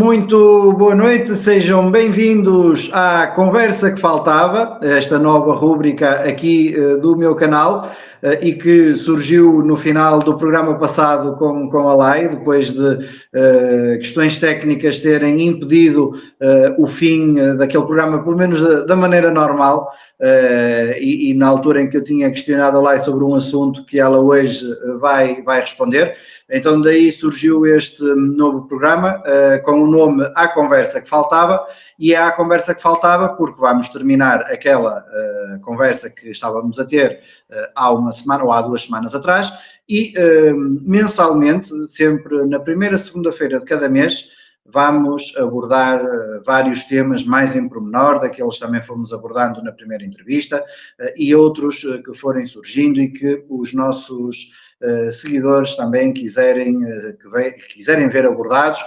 Muito boa noite, sejam bem-vindos à Conversa que Faltava, esta nova rúbrica aqui do meu canal e que surgiu no final do programa passado com a Lai, depois de questões técnicas terem impedido o fim daquele programa, pelo menos da maneira normal. E na altura em que eu tinha questionado a Lai sobre um assunto que ela hoje vai responder. Então daí surgiu este novo programa com o nome A Conversa que Faltava, e é a conversa que faltava porque vamos terminar aquela conversa que estávamos a ter há uma semana ou há 2 semanas atrás, e mensalmente, sempre na primeira segunda-feira de cada mês, vamos abordar vários temas mais em pormenor, daqueles que também fomos abordando na primeira entrevista, e outros que forem surgindo e que os nossos seguidores também quiserem ver abordados.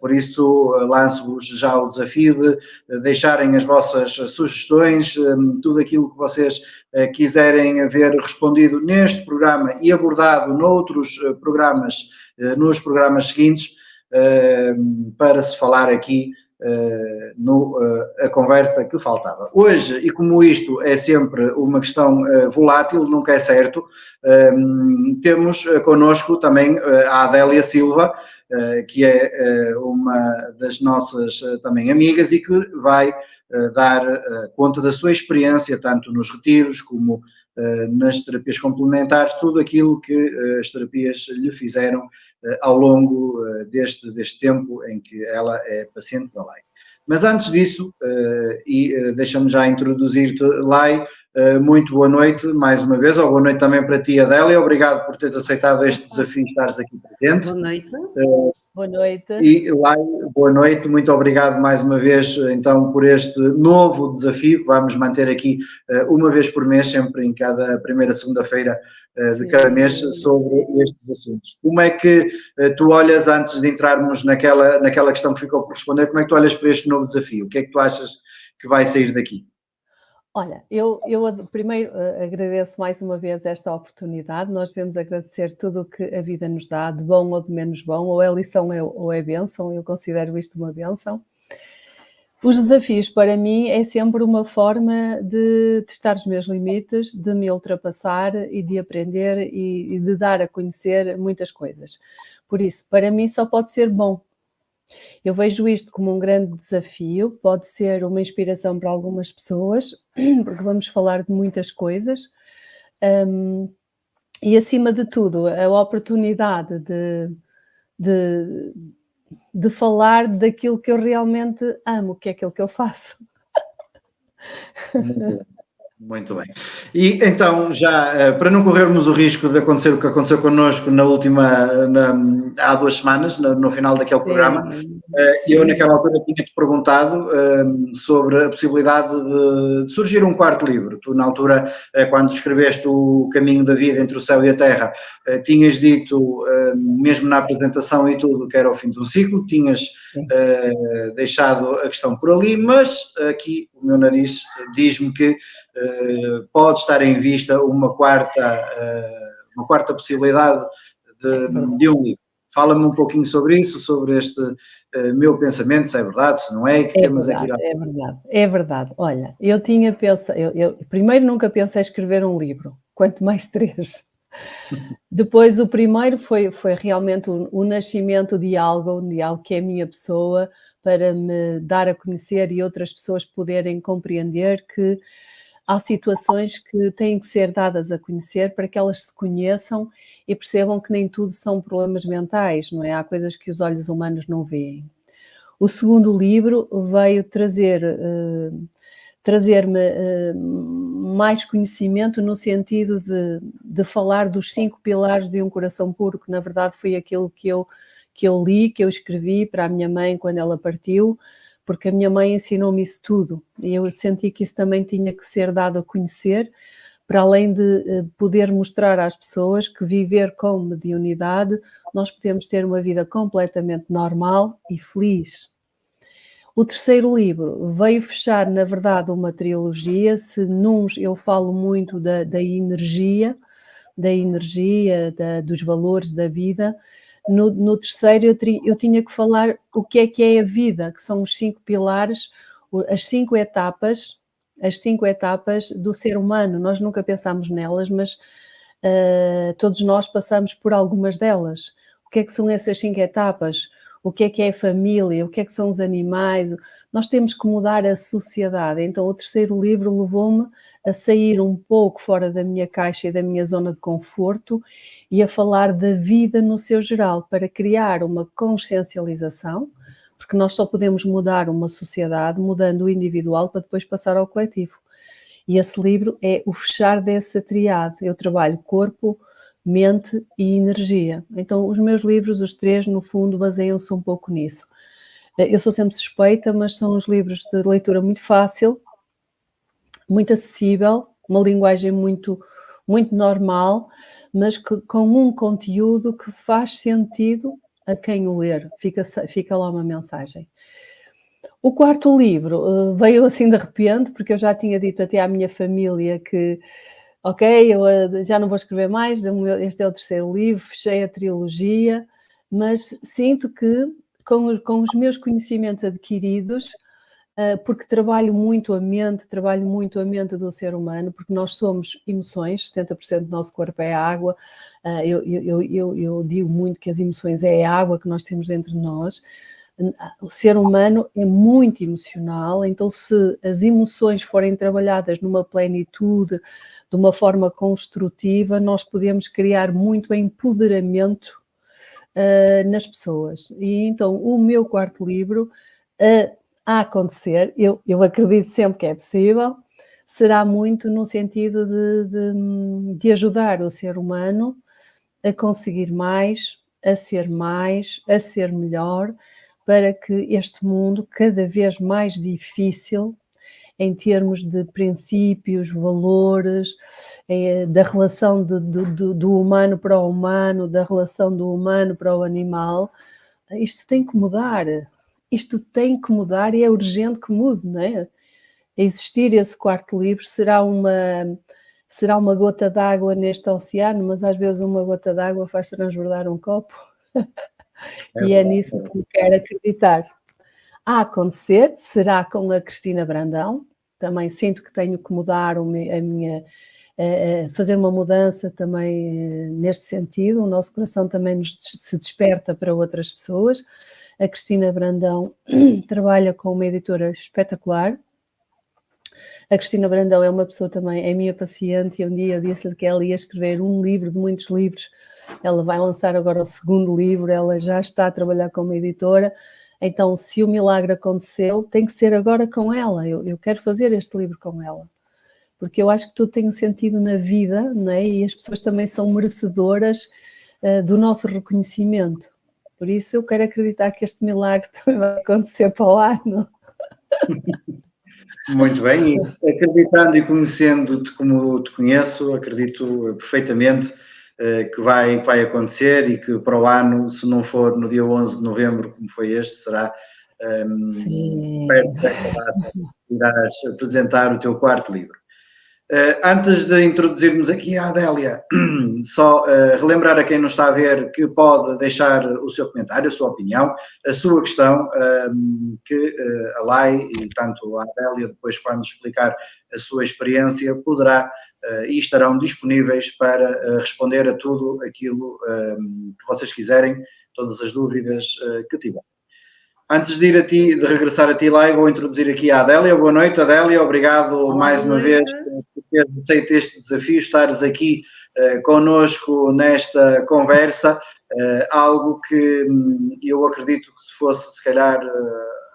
Por isso, lanço-vos já o desafio de deixarem as vossas sugestões, tudo aquilo que vocês quiserem ver respondido neste programa e abordado noutros programas, nos programas seguintes, para se falar aqui a conversa que faltava. Hoje, e como isto é sempre uma questão volátil, nunca é certo, temos connosco também a Adélia Silva, que é uma das nossas também amigas e que vai dar conta da sua experiência, tanto nos retiros como nas terapias complementares, tudo aquilo que as terapias lhe fizeram ao longo deste tempo em que ela é paciente da Lai. Mas antes disso, deixa-me já introduzir-te, Lai, muito boa noite mais uma vez, ou boa noite também para ti, Adélia, obrigado por teres aceitado este desafio de estares aqui presente. Boa noite. Boa noite. E Lai, boa noite, muito obrigado mais uma vez então por este novo desafio que vamos manter aqui uma vez por mês, sempre em cada primeira segunda-feira de cada mês, sobre estes assuntos. Como é que tu olhas, antes de entrarmos naquela questão que ficou por responder, como é que tu olhas para este novo desafio? O que é que tu achas que vai sair daqui? Olha, eu primeiro agradeço mais uma vez esta oportunidade. Nós devemos agradecer tudo o que a vida nos dá, de bom ou de menos bom, ou é lição ou é bênção. Eu considero isto uma bênção. Os desafios, para mim, é sempre uma forma de testar os meus limites, de me ultrapassar e de aprender e de dar a conhecer muitas coisas. Por isso, para mim, só pode ser bom. Eu vejo isto como um grande desafio, pode ser uma inspiração para algumas pessoas, porque vamos falar de muitas coisas, e acima de tudo, a oportunidade de falar daquilo que eu realmente amo, que é aquilo que eu faço. Muito bem. E então, já para não corrermos o risco de acontecer o que aconteceu connosco há 2 semanas, no final daquele programa, eu naquela altura tinha-te perguntado sobre a possibilidade de surgir um quarto livro. Tu, na altura, quando escreveste O Caminho da Vida entre o Céu e a Terra, tinhas dito, mesmo na apresentação e tudo, que era o fim de um ciclo, tinhas deixado a questão por ali, mas aqui o meu nariz diz-me que pode estar em vista uma quarta possibilidade de um livro. Fala-me um pouquinho sobre isso, sobre este meu pensamento, se é verdade, se não é, que temos aqui. É verdade. Olha, eu tinha pensado, eu primeiro nunca pensei em escrever um livro, quanto mais 3. Depois o primeiro foi realmente o nascimento de algo que é a minha pessoa, para me dar a conhecer e outras pessoas poderem compreender que há situações que têm que ser dadas a conhecer para que elas se conheçam e percebam que nem tudo são problemas mentais, não é? Há coisas que os olhos humanos não veem. O segundo livro veio trazer-me mais conhecimento no sentido de falar dos 5 pilares de um coração puro, que na verdade foi aquilo que eu li, que eu escrevi para a minha mãe quando ela partiu, porque a minha mãe ensinou-me isso tudo e eu senti que isso também tinha que ser dado a conhecer, para além de poder mostrar às pessoas que viver com mediunidade, nós podemos ter uma vida completamente normal e feliz. O terceiro livro veio fechar, na verdade, uma trilogia. Se nuns eu falo muito da energia, dos valores da vida, no terceiro eu tinha que falar o que é a vida, que são os 5 pilares, as 5 etapas do ser humano. Nós nunca pensámos nelas, mas todos nós passamos por algumas delas. O que é que são essas 5 etapas? O que é a família? O que é que são os animais? Nós temos que mudar a sociedade. Então, o terceiro livro levou-me a sair um pouco fora da minha caixa e da minha zona de conforto e a falar da vida no seu geral, para criar uma consciencialização, porque nós só podemos mudar uma sociedade mudando o individual para depois passar ao coletivo. E esse livro é o fechar dessa triade. Eu trabalho corpo, mente e energia. Então, os meus livros, os 3, no fundo, baseiam-se um pouco nisso. Eu sou sempre suspeita, mas são uns livros de leitura muito fácil, muito acessível, uma linguagem muito, muito normal, mas com um conteúdo que faz sentido a quem o ler. Fica lá uma mensagem. O quarto livro veio assim de repente, porque eu já tinha dito até à minha família que ok, eu já não vou escrever mais, este é o terceiro livro, fechei a trilogia, mas sinto que com os meus conhecimentos adquiridos, porque trabalho muito a mente do ser humano, porque nós somos emoções, 70% do nosso corpo é água, eu digo muito que as emoções é a água que nós temos dentro de nós. O ser humano é muito emocional, então se as emoções forem trabalhadas numa plenitude, de uma forma construtiva, nós podemos criar muito empoderamento nas pessoas. E então o meu quarto livro, a acontecer, eu acredito sempre que é possível, será muito no sentido de ajudar o ser humano a conseguir mais, a ser melhor, para que este mundo cada vez mais difícil, em termos de princípios, valores, da relação do humano para o humano, da relação do humano para o animal, isto tem que mudar. Isto tem que mudar e é urgente que mude, não é? Existir esse quarto livro será uma gota d'água neste oceano, mas às vezes uma gota d'água faz transbordar um copo. E é nisso que eu quero acreditar. A acontecer será com a Cristina Brandão. Também sinto que tenho que mudar fazer uma mudança também neste sentido. O nosso coração também se desperta para outras pessoas. A Cristina Brandão trabalha com uma editora espetacular. A Cristina Brandão é uma pessoa também, é minha paciente, e um dia eu disse-lhe que ela ia escrever um livro de muitos livros. Ela vai lançar agora o segundo livro, ela já está a trabalhar com uma editora. Então, se o milagre aconteceu, tem que ser agora com ela. Eu quero fazer este livro com ela. Porque eu acho que tudo tem um sentido na vida, não é? E as pessoas também são merecedoras do nosso reconhecimento. Por isso, eu quero acreditar que este milagre também vai acontecer para o ano. Muito bem, e acreditando e conhecendo-te como te conheço, acredito perfeitamente que vai acontecer e que para o ano, se não for no dia 11 de novembro, como foi este, será perto desta data, irás apresentar o teu quarto livro. Antes de introduzirmos aqui a Adélia, só relembrar a quem não está a ver que pode deixar o seu comentário, a sua opinião, a sua questão, que a Lai e tanto a Adélia, depois quando explicar a sua experiência, poderá e estarão disponíveis para responder a tudo aquilo que vocês quiserem, todas as dúvidas que tiverem. Antes de regressar a ti, Lai, vou introduzir aqui a Adélia. Boa noite, Adélia. Obrigado. Olá, mais uma vez por teres aceito este desafio, estares aqui connosco nesta conversa. Algo que eu acredito que se fosse, se calhar,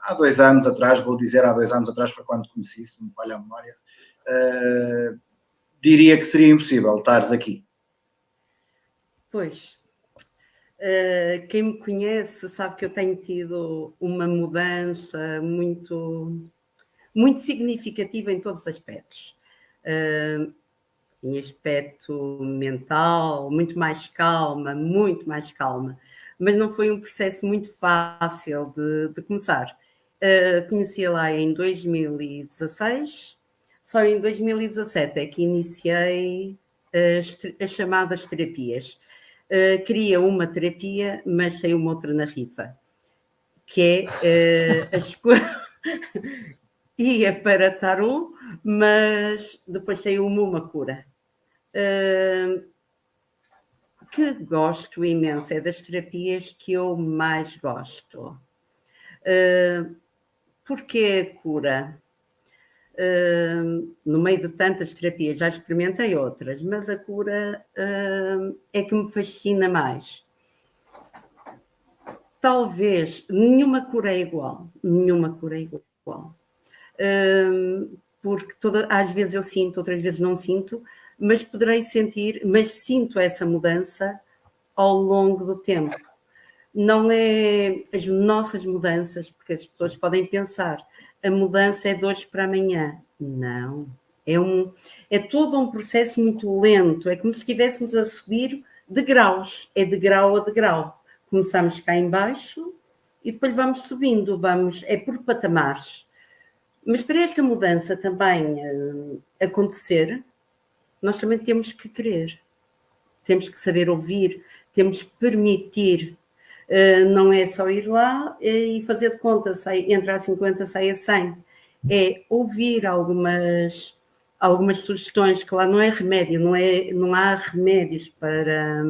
há 2 anos atrás, vou dizer há 2 anos atrás, para quando conheci, se não me falha a memória, diria que seria impossível estares aqui. Pois. Quem me conhece sabe que eu tenho tido uma mudança muito, muito significativa em todos os aspectos. Em aspecto mental, muito mais calma, mas não foi um processo muito fácil de começar. Conheci-a lá em 2016, só em 2017 é que iniciei as chamadas terapias. queria uma terapia, mas saiu uma outra na rifa, que é a escolha. Ia para tarô, mas depois saiu uma cura. Que gosto imenso, é das terapias que eu mais gosto. Porquê a cura? No meio de tantas terapias, já experimentei outras, mas a cura é que me fascina mais. Talvez nenhuma cura é igual, porque às vezes eu sinto, outras vezes não sinto, mas poderei sentir, mas sinto essa mudança ao longo do tempo. Não é as nossas mudanças, porque as pessoas podem pensar, a mudança é de hoje para amanhã. Não, é todo um processo muito lento, é como se estivéssemos a subir degraus, é de grau a degrau. Começamos cá em baixo e depois vamos subindo, é por patamares. Mas para esta mudança também acontecer, nós também temos que querer, temos que saber ouvir, temos que permitir. Não é só ir lá e fazer de conta, entra a 50, sai a 100. É ouvir algumas sugestões, que lá não é remédio, não há remédios para...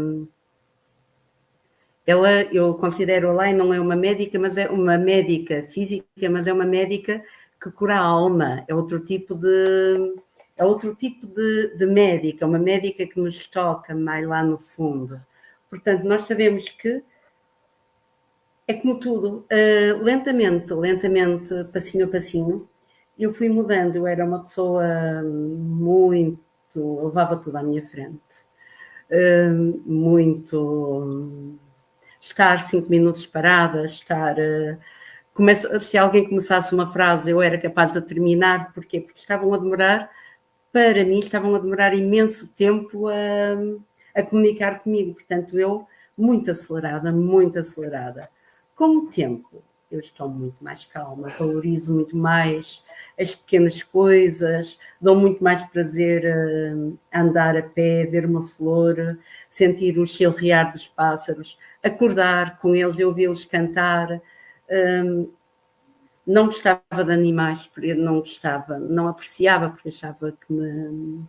eu considero lá, não é uma médica, mas é uma médica física, mas é uma médica que cura a alma, é outro tipo de médica, uma médica que nos toca mais lá no fundo. Portanto, nós sabemos que é como tudo, lentamente, passinho a passinho, eu fui mudando. Eu era uma pessoa eu levava tudo à minha frente. Estar 5 minutos parada, se alguém começasse uma frase, eu era capaz de terminar. Porquê? Porque estavam a demorar imenso tempo a comunicar comigo. Portanto, eu muito acelerada. Com o tempo, eu estou muito mais calma, valorizo muito mais as pequenas coisas, dou muito mais prazer a andar a pé, ver uma flor, sentir o chilrear dos pássaros, acordar com eles, ouvi-los cantar. Não gostava de animais, porque não apreciava, porque achava que me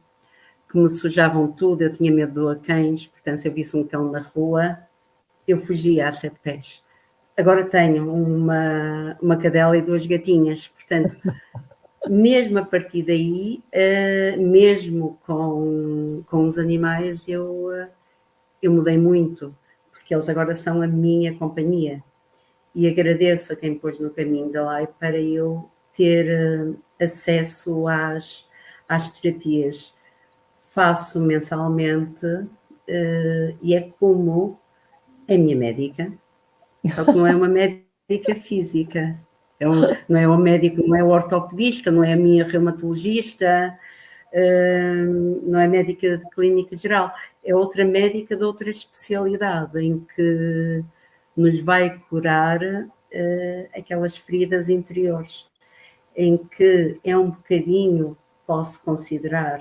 sujavam tudo, eu tinha medo de cães, portanto, se eu visse um cão na rua, eu fugia a 7 pés. Agora tenho uma cadela e 2 gatinhas, portanto, mesmo a partir daí, mesmo com os animais, eu mudei muito, porque eles agora são a minha companhia. E agradeço a quem pôs no caminho da Lai para eu ter acesso às terapias. Faço mensalmente e é como a minha médica, só que não é uma médica física, não é um médico, não é o ortopedista, não é a minha reumatologista, não é médica de clínica geral, é outra médica de outra especialidade, em que nos vai curar aquelas feridas interiores, em que é um bocadinho, posso considerar,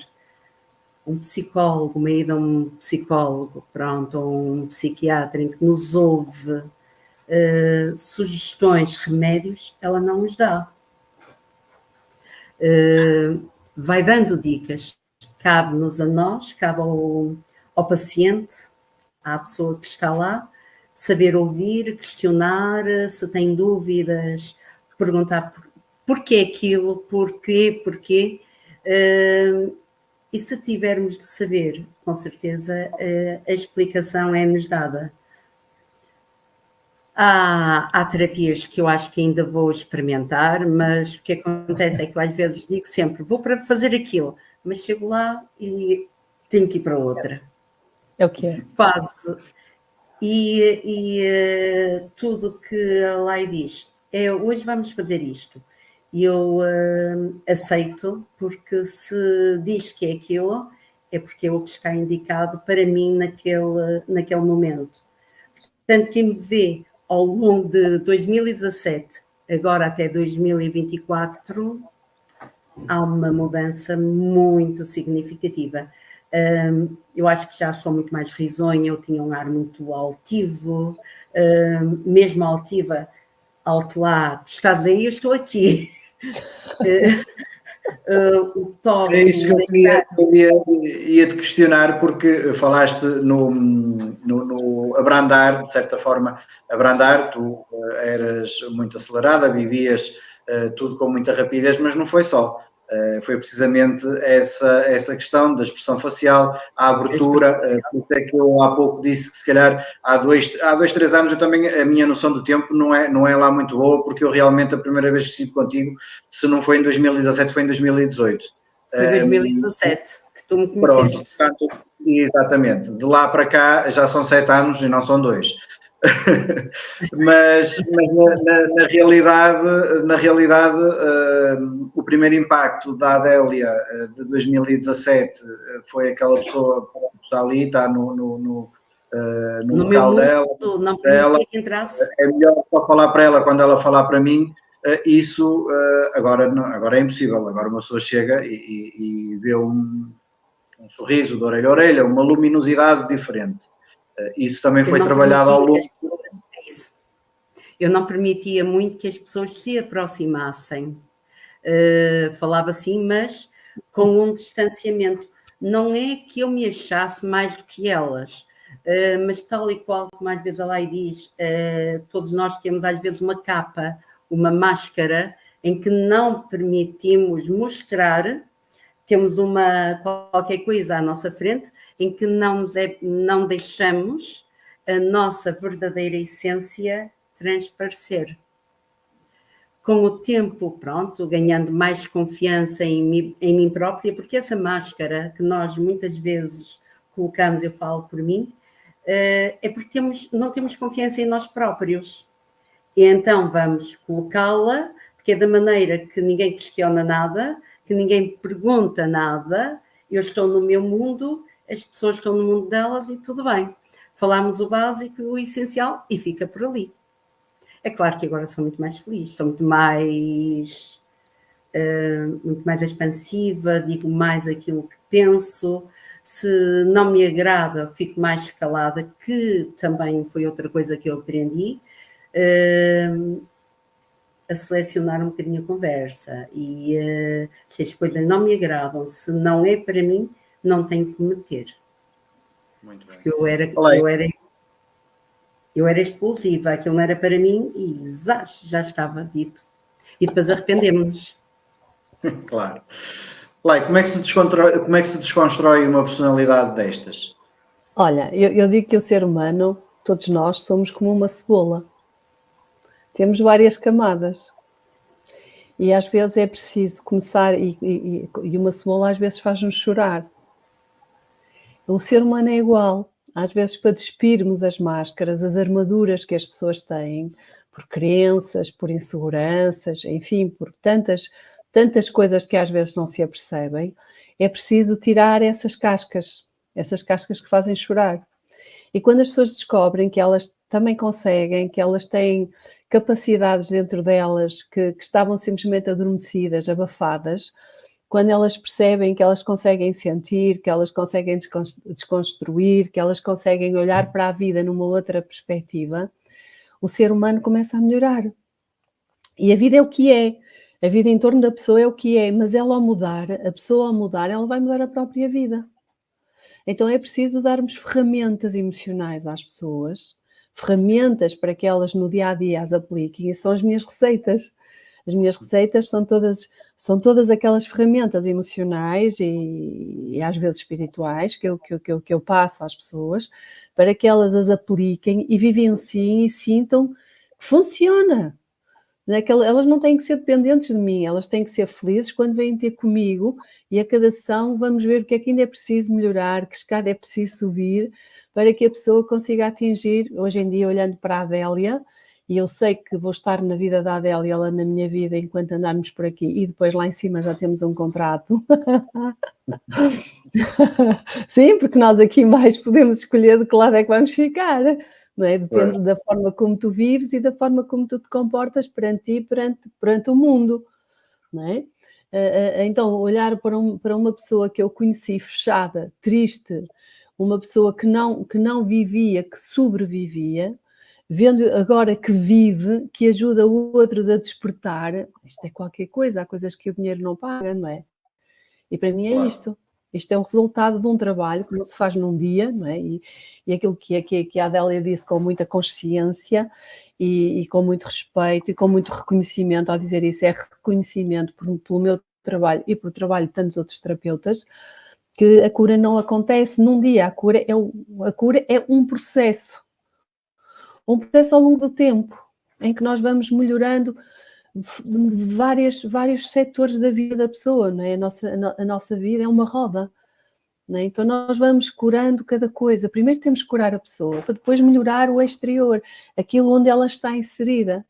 um psicólogo, uma ida a um psicólogo, ou um psiquiatra, em que nos ouve sugestões, remédios, ela não nos dá. Vai dando dicas, cabe-nos a nós, cabe ao paciente, à pessoa que está lá, saber ouvir, questionar, se tem dúvidas, perguntar porquê aquilo, porquê, e se tivermos de saber, com certeza a explicação é-nos dada. Há terapias que eu acho que ainda vou experimentar, mas o que acontece é que eu às vezes digo sempre, vou para fazer aquilo, mas chego lá e tenho que ir para outra. É o que é. Quase. E tudo que a Lai diz, hoje vamos fazer isto. E eu aceito, porque se diz que é aquilo, é porque é o que está indicado para mim naquele momento. Portanto, quem me vê ao longo de 2017, agora até 2024, há uma mudança muito significativa. Eu acho que já sou muito mais risonha, eu tinha um ar muito altivo, mesmo altiva, alto lá, estás aí, eu estou aqui. O toque. É isso que eu ia te questionar, porque falaste no abrandar, de certa forma, abrandar, tu eras muito acelerada, vivias tudo com muita rapidez, mas não foi só. Foi precisamente essa questão da expressão facial, a abertura, por isso é que eu há pouco disse que se calhar há dois, 3 anos eu também, a minha noção do tempo não é lá muito boa, porque eu realmente a primeira vez que estive contigo, se não foi em 2017, foi em 2018. Foi 2017 que tu me Pronto, conheceste. portanto, exatamente. De lá para cá já são 7 anos e não são 2. mas na realidade o primeiro impacto da Adélia de 2017 foi aquela pessoa que está ali, está no local dela. Não permitia que entrasse. É melhor só falar para ela quando ela falar para mim. Isso agora é impossível. Agora uma pessoa chega e vê um sorriso de orelha a orelha, uma luminosidade diferente. Isso também foi trabalhado ao longo. Eu não permitia muito que as pessoas se aproximassem. Falava assim, mas com um distanciamento. Não é que eu me achasse mais do que elas, mas tal e qual como às vezes a Lai diz, todos nós temos às vezes uma capa, uma máscara, em que não permitimos mostrar, temos qualquer coisa à nossa frente, em que não deixamos a nossa verdadeira essência transparecer. Com o tempo, pronto, ganhando mais confiança em mim própria, porque essa máscara que nós muitas vezes colocamos, eu falo por mim, é porque não temos confiança em nós próprios. E então vamos colocá-la, porque é da maneira que ninguém questiona nada, que ninguém pergunta nada, eu estou no meu mundo, as pessoas estão no mundo delas e tudo bem. Falamos o básico, o essencial e fica por ali. É claro que agora sou muito mais feliz, sou muito mais expansiva, digo mais aquilo que penso. Se não me agrada, fico mais calada, que também foi outra coisa que eu aprendi, a selecionar um bocadinho a conversa. E se as coisas não me agradam, se não é para mim, não tenho que meter. Muito bem. Porque eu era explosiva, aquilo não era para mim e já estava dito. E depois arrependemos-nos. Claro. Lai, como é que se desconstrói uma personalidade destas? Olha, eu digo que o ser humano, todos nós, somos como uma cebola. Temos várias camadas. E às vezes é preciso começar, e uma cebola às vezes faz-nos chorar. O ser humano é igual. Às vezes, para despirmos as máscaras, as armaduras que as pessoas têm, por crenças, por inseguranças, enfim, por tantas coisas que às vezes não se apercebem, é preciso tirar essas cascas que fazem chorar. E quando as pessoas descobrem que elas também conseguem, que elas têm capacidades dentro delas que estavam simplesmente adormecidas, abafadas, quando elas percebem que elas conseguem sentir, que elas conseguem desconstruir, que elas conseguem olhar para a vida numa outra perspectiva, o ser humano começa a melhorar. E a vida é o que é. A vida em torno da pessoa é o que é, mas ela ao mudar, a pessoa ao mudar, ela vai mudar a própria vida. Então é preciso darmos ferramentas emocionais às pessoas, ferramentas para que elas no dia-a-dia as apliquem, e são as minhas receitas. As minhas receitas são todas aquelas ferramentas emocionais e às vezes espirituais que eu passo às pessoas para que elas as apliquem e vivenciem e sintam que funciona. Elas não têm que ser dependentes de mim, elas têm que ser felizes quando vêm ter comigo e a cada sessão vamos ver o que é que ainda é preciso melhorar, que escada é preciso subir para que a pessoa consiga atingir, hoje em dia olhando para a Adélia, e eu sei que vou estar na vida da Adélia, ela na minha vida, enquanto andarmos por aqui, e depois lá em cima já temos um contrato. Sim, porque nós aqui mais podemos escolher de que lado é que vamos ficar, não é? Depende da forma como tu vives e da forma como tu te comportas perante ti, perante o mundo, não é? Então, olhar para uma pessoa que eu conheci fechada, triste, uma pessoa que não vivia, que sobrevivia, vendo agora que vive, que ajuda outros a despertar, isto é qualquer coisa, há coisas que o dinheiro não paga, não é? E para mim é Claro. isto. Isto é um resultado de um trabalho que não se faz num dia, não é? E aquilo que a Adélia disse com muita consciência e com muito respeito e com muito reconhecimento, ao dizer isso, é reconhecimento pelo meu trabalho e pelo trabalho de tantos outros terapeutas, que a cura não acontece num dia, a cura é um processo ao longo do tempo, em que nós vamos melhorando vários setores da vida da pessoa, não é? A nossa vida é uma roda, não é? Então nós vamos curando cada coisa. Primeiro temos que curar a pessoa, para depois melhorar o exterior, aquilo onde ela está inserida.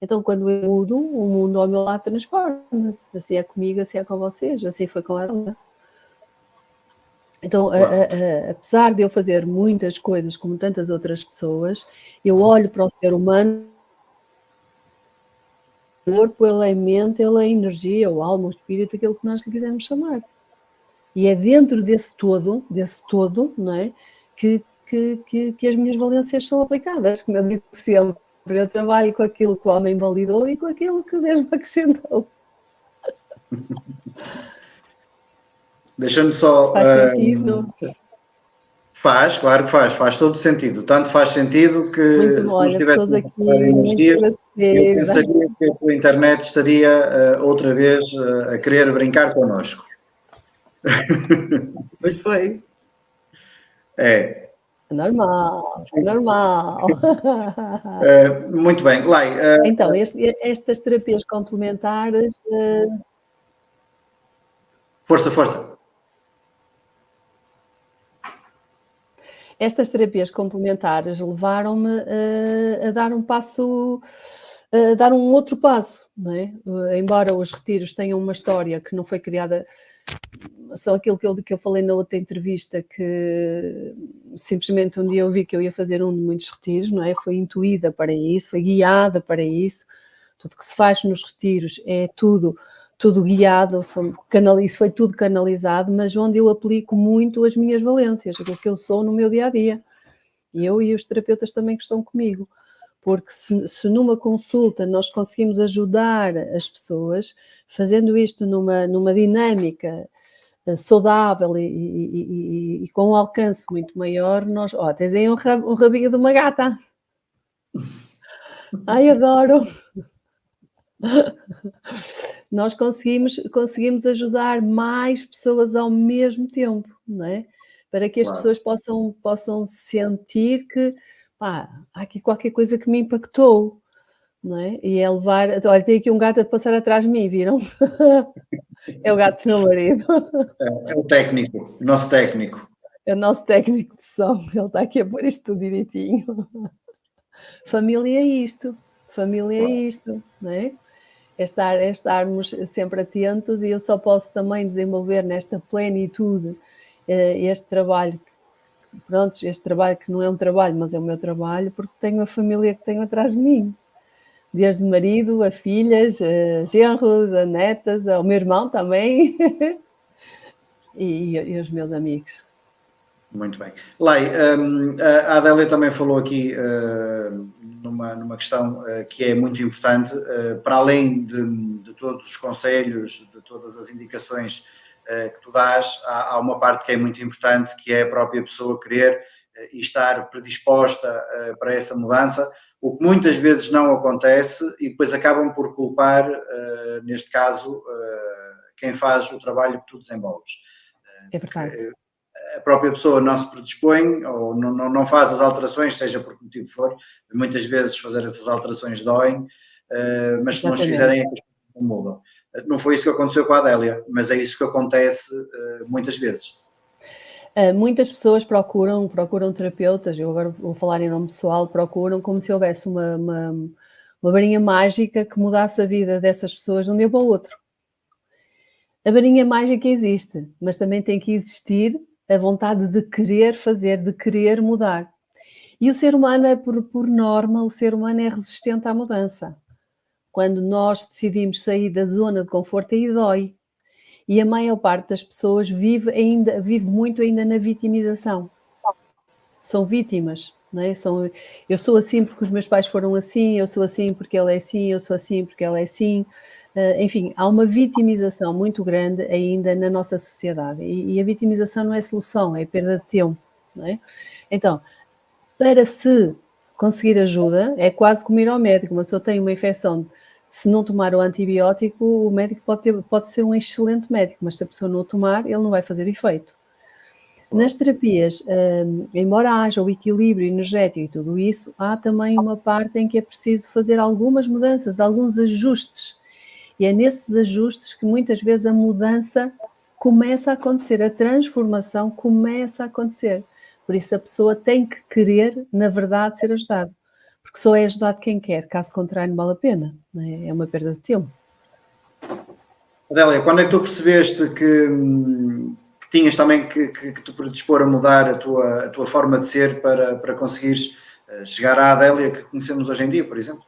Então quando eu mudo, o mundo ao meu lado transforma-se. Assim é comigo, assim é com vocês, assim foi com ela. Então, apesar de eu fazer muitas coisas como tantas outras pessoas, eu olho para o ser humano, o corpo, ele é mente, ele é energia, o alma, o espírito, aquilo que nós lhe quisermos chamar. E é dentro desse todo, não é, que as minhas valências são aplicadas, como eu digo sempre. Eu trabalho com aquilo que o homem validou e com aquilo que Deus me acrescentou. Deixa-me só... Faz sentido? Faz, claro que faz todo sentido. Tanto faz sentido que Muito bom, se não olha, estivesse pessoas aqui, energias, muito eu agradecida. pensaria que a tua internet estaria outra vez a querer brincar connosco. Pois foi. É. Normal, normal. Muito bem, Lai. Então, estas terapias complementares... Força. Estas terapias complementares levaram-me a dar um passo, a dar um outro passo, não é? Embora os retiros tenham uma história que não foi criada, só aquilo que eu falei na outra entrevista, que simplesmente um dia eu vi que eu ia fazer um de muitos retiros, não é? Foi intuída para isso, foi guiada para isso. Tudo que se faz nos retiros é tudo guiado, isso foi tudo canalizado, mas onde eu aplico muito as minhas valências, aquilo que eu sou no meu dia-a-dia. E eu e os terapeutas também que estão comigo. Porque se numa consulta nós conseguimos ajudar as pessoas, fazendo isto numa dinâmica saudável e com um alcance muito maior, nós... tens aí um rabinho de uma gata. Ai, adoro! Nós conseguimos ajudar mais pessoas ao mesmo tempo, não é? Para que as pessoas possam sentir que há aqui qualquer coisa que me impactou, não é? E é levar... Olha, tem aqui um gato a passar atrás de mim, viram? É o gato do meu marido. É o técnico, o nosso técnico. É o nosso técnico de som, ele está aqui a pôr isto tudo direitinho. Família é isto, não é? É estarmos sempre atentos, e eu só posso também desenvolver nesta plenitude este trabalho que não é um trabalho, mas é o meu trabalho, porque tenho a família que tenho atrás de mim, desde marido, a filhas, a genros, a netas, ao meu irmão também e os meus amigos. Muito bem. Lai, a Adélia também falou aqui numa questão que é muito importante, para além de todos os conselhos, de todas as indicações que tu dás, há uma parte que é muito importante, que é a própria pessoa querer e estar predisposta para essa mudança, o que muitas vezes não acontece e depois acabam por culpar, neste caso, quem faz o trabalho que tu desenvolves. É verdade. A própria pessoa não se predispõe ou não faz as alterações, seja por que motivo for. Muitas vezes fazer essas alterações doem, mas se não as fizerem, as coisas não mudam. Não foi isso que aconteceu com a Adélia, mas é isso que acontece muitas vezes. Muitas pessoas procuram terapeutas, eu agora vou falar em nome pessoal, procuram como se houvesse uma varinha mágica que mudasse a vida dessas pessoas de um dia para o outro. A varinha mágica existe, mas também tem que existir a vontade de querer fazer, de querer mudar. E o ser humano por norma, o ser humano é resistente à mudança. quando nós decidimos sair da zona de conforto, aí dói. E a maior parte das pessoas vive muito ainda na vitimização. São vítimas, não é? Eu sou assim porque os meus pais foram assim, eu sou assim porque ele é assim, eu sou assim porque ela é assim. Enfim, há uma vitimização muito grande ainda na nossa sociedade. E a vitimização não é solução, é perda de tempo, não é? Então, para se conseguir ajuda, é quase como ir ao médico. Uma pessoa tem uma infecção, se não tomar o antibiótico, o médico pode ser um excelente médico, mas se a pessoa não o tomar, ele não vai fazer efeito. Nas terapias, embora haja o equilíbrio energético e tudo isso, há também uma parte em que é preciso fazer algumas mudanças, alguns ajustes. E é nesses ajustes que muitas vezes a mudança começa a acontecer, a transformação começa a acontecer. Por isso a pessoa tem que querer, na verdade, ser ajudada. Porque só é ajudado quem quer, caso contrário não vale a pena. Não é? É uma perda de tempo. Adélia, quando é que tu percebeste que tinhas também que te predispor a mudar a tua forma de ser para conseguires chegar à Adélia que conhecemos hoje em dia, por exemplo?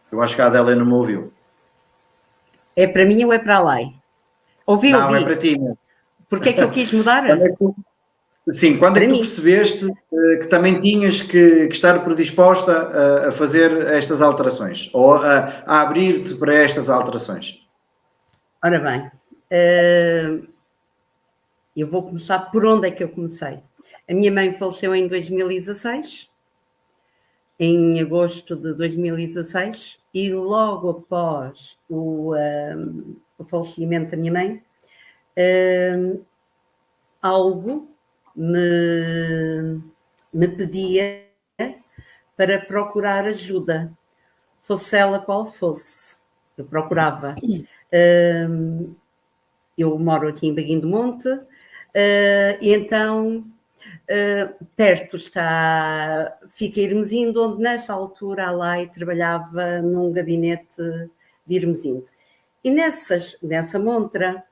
Eu acho que a Adélia não me ouviu. É para mim ou é para lá? Ouvi. Não, é para ti. Porquê é que eu quis mudar? Quando é que tu percebeste que também tinhas que estar predisposta a fazer estas alterações? Ou a abrir-te para estas alterações? Ora bem, eu vou começar por onde é que eu comecei. A minha mãe faleceu em 2016, em agosto de 2016, e logo após o falecimento da minha mãe, algo me pedia para procurar ajuda, fosse ela qual fosse. Eu procurava. Eu moro aqui em Baguinho do Monte, e então perto fica Irmesinde, onde nessa altura a Lai trabalhava num gabinete de Irmesinde. E nessa montra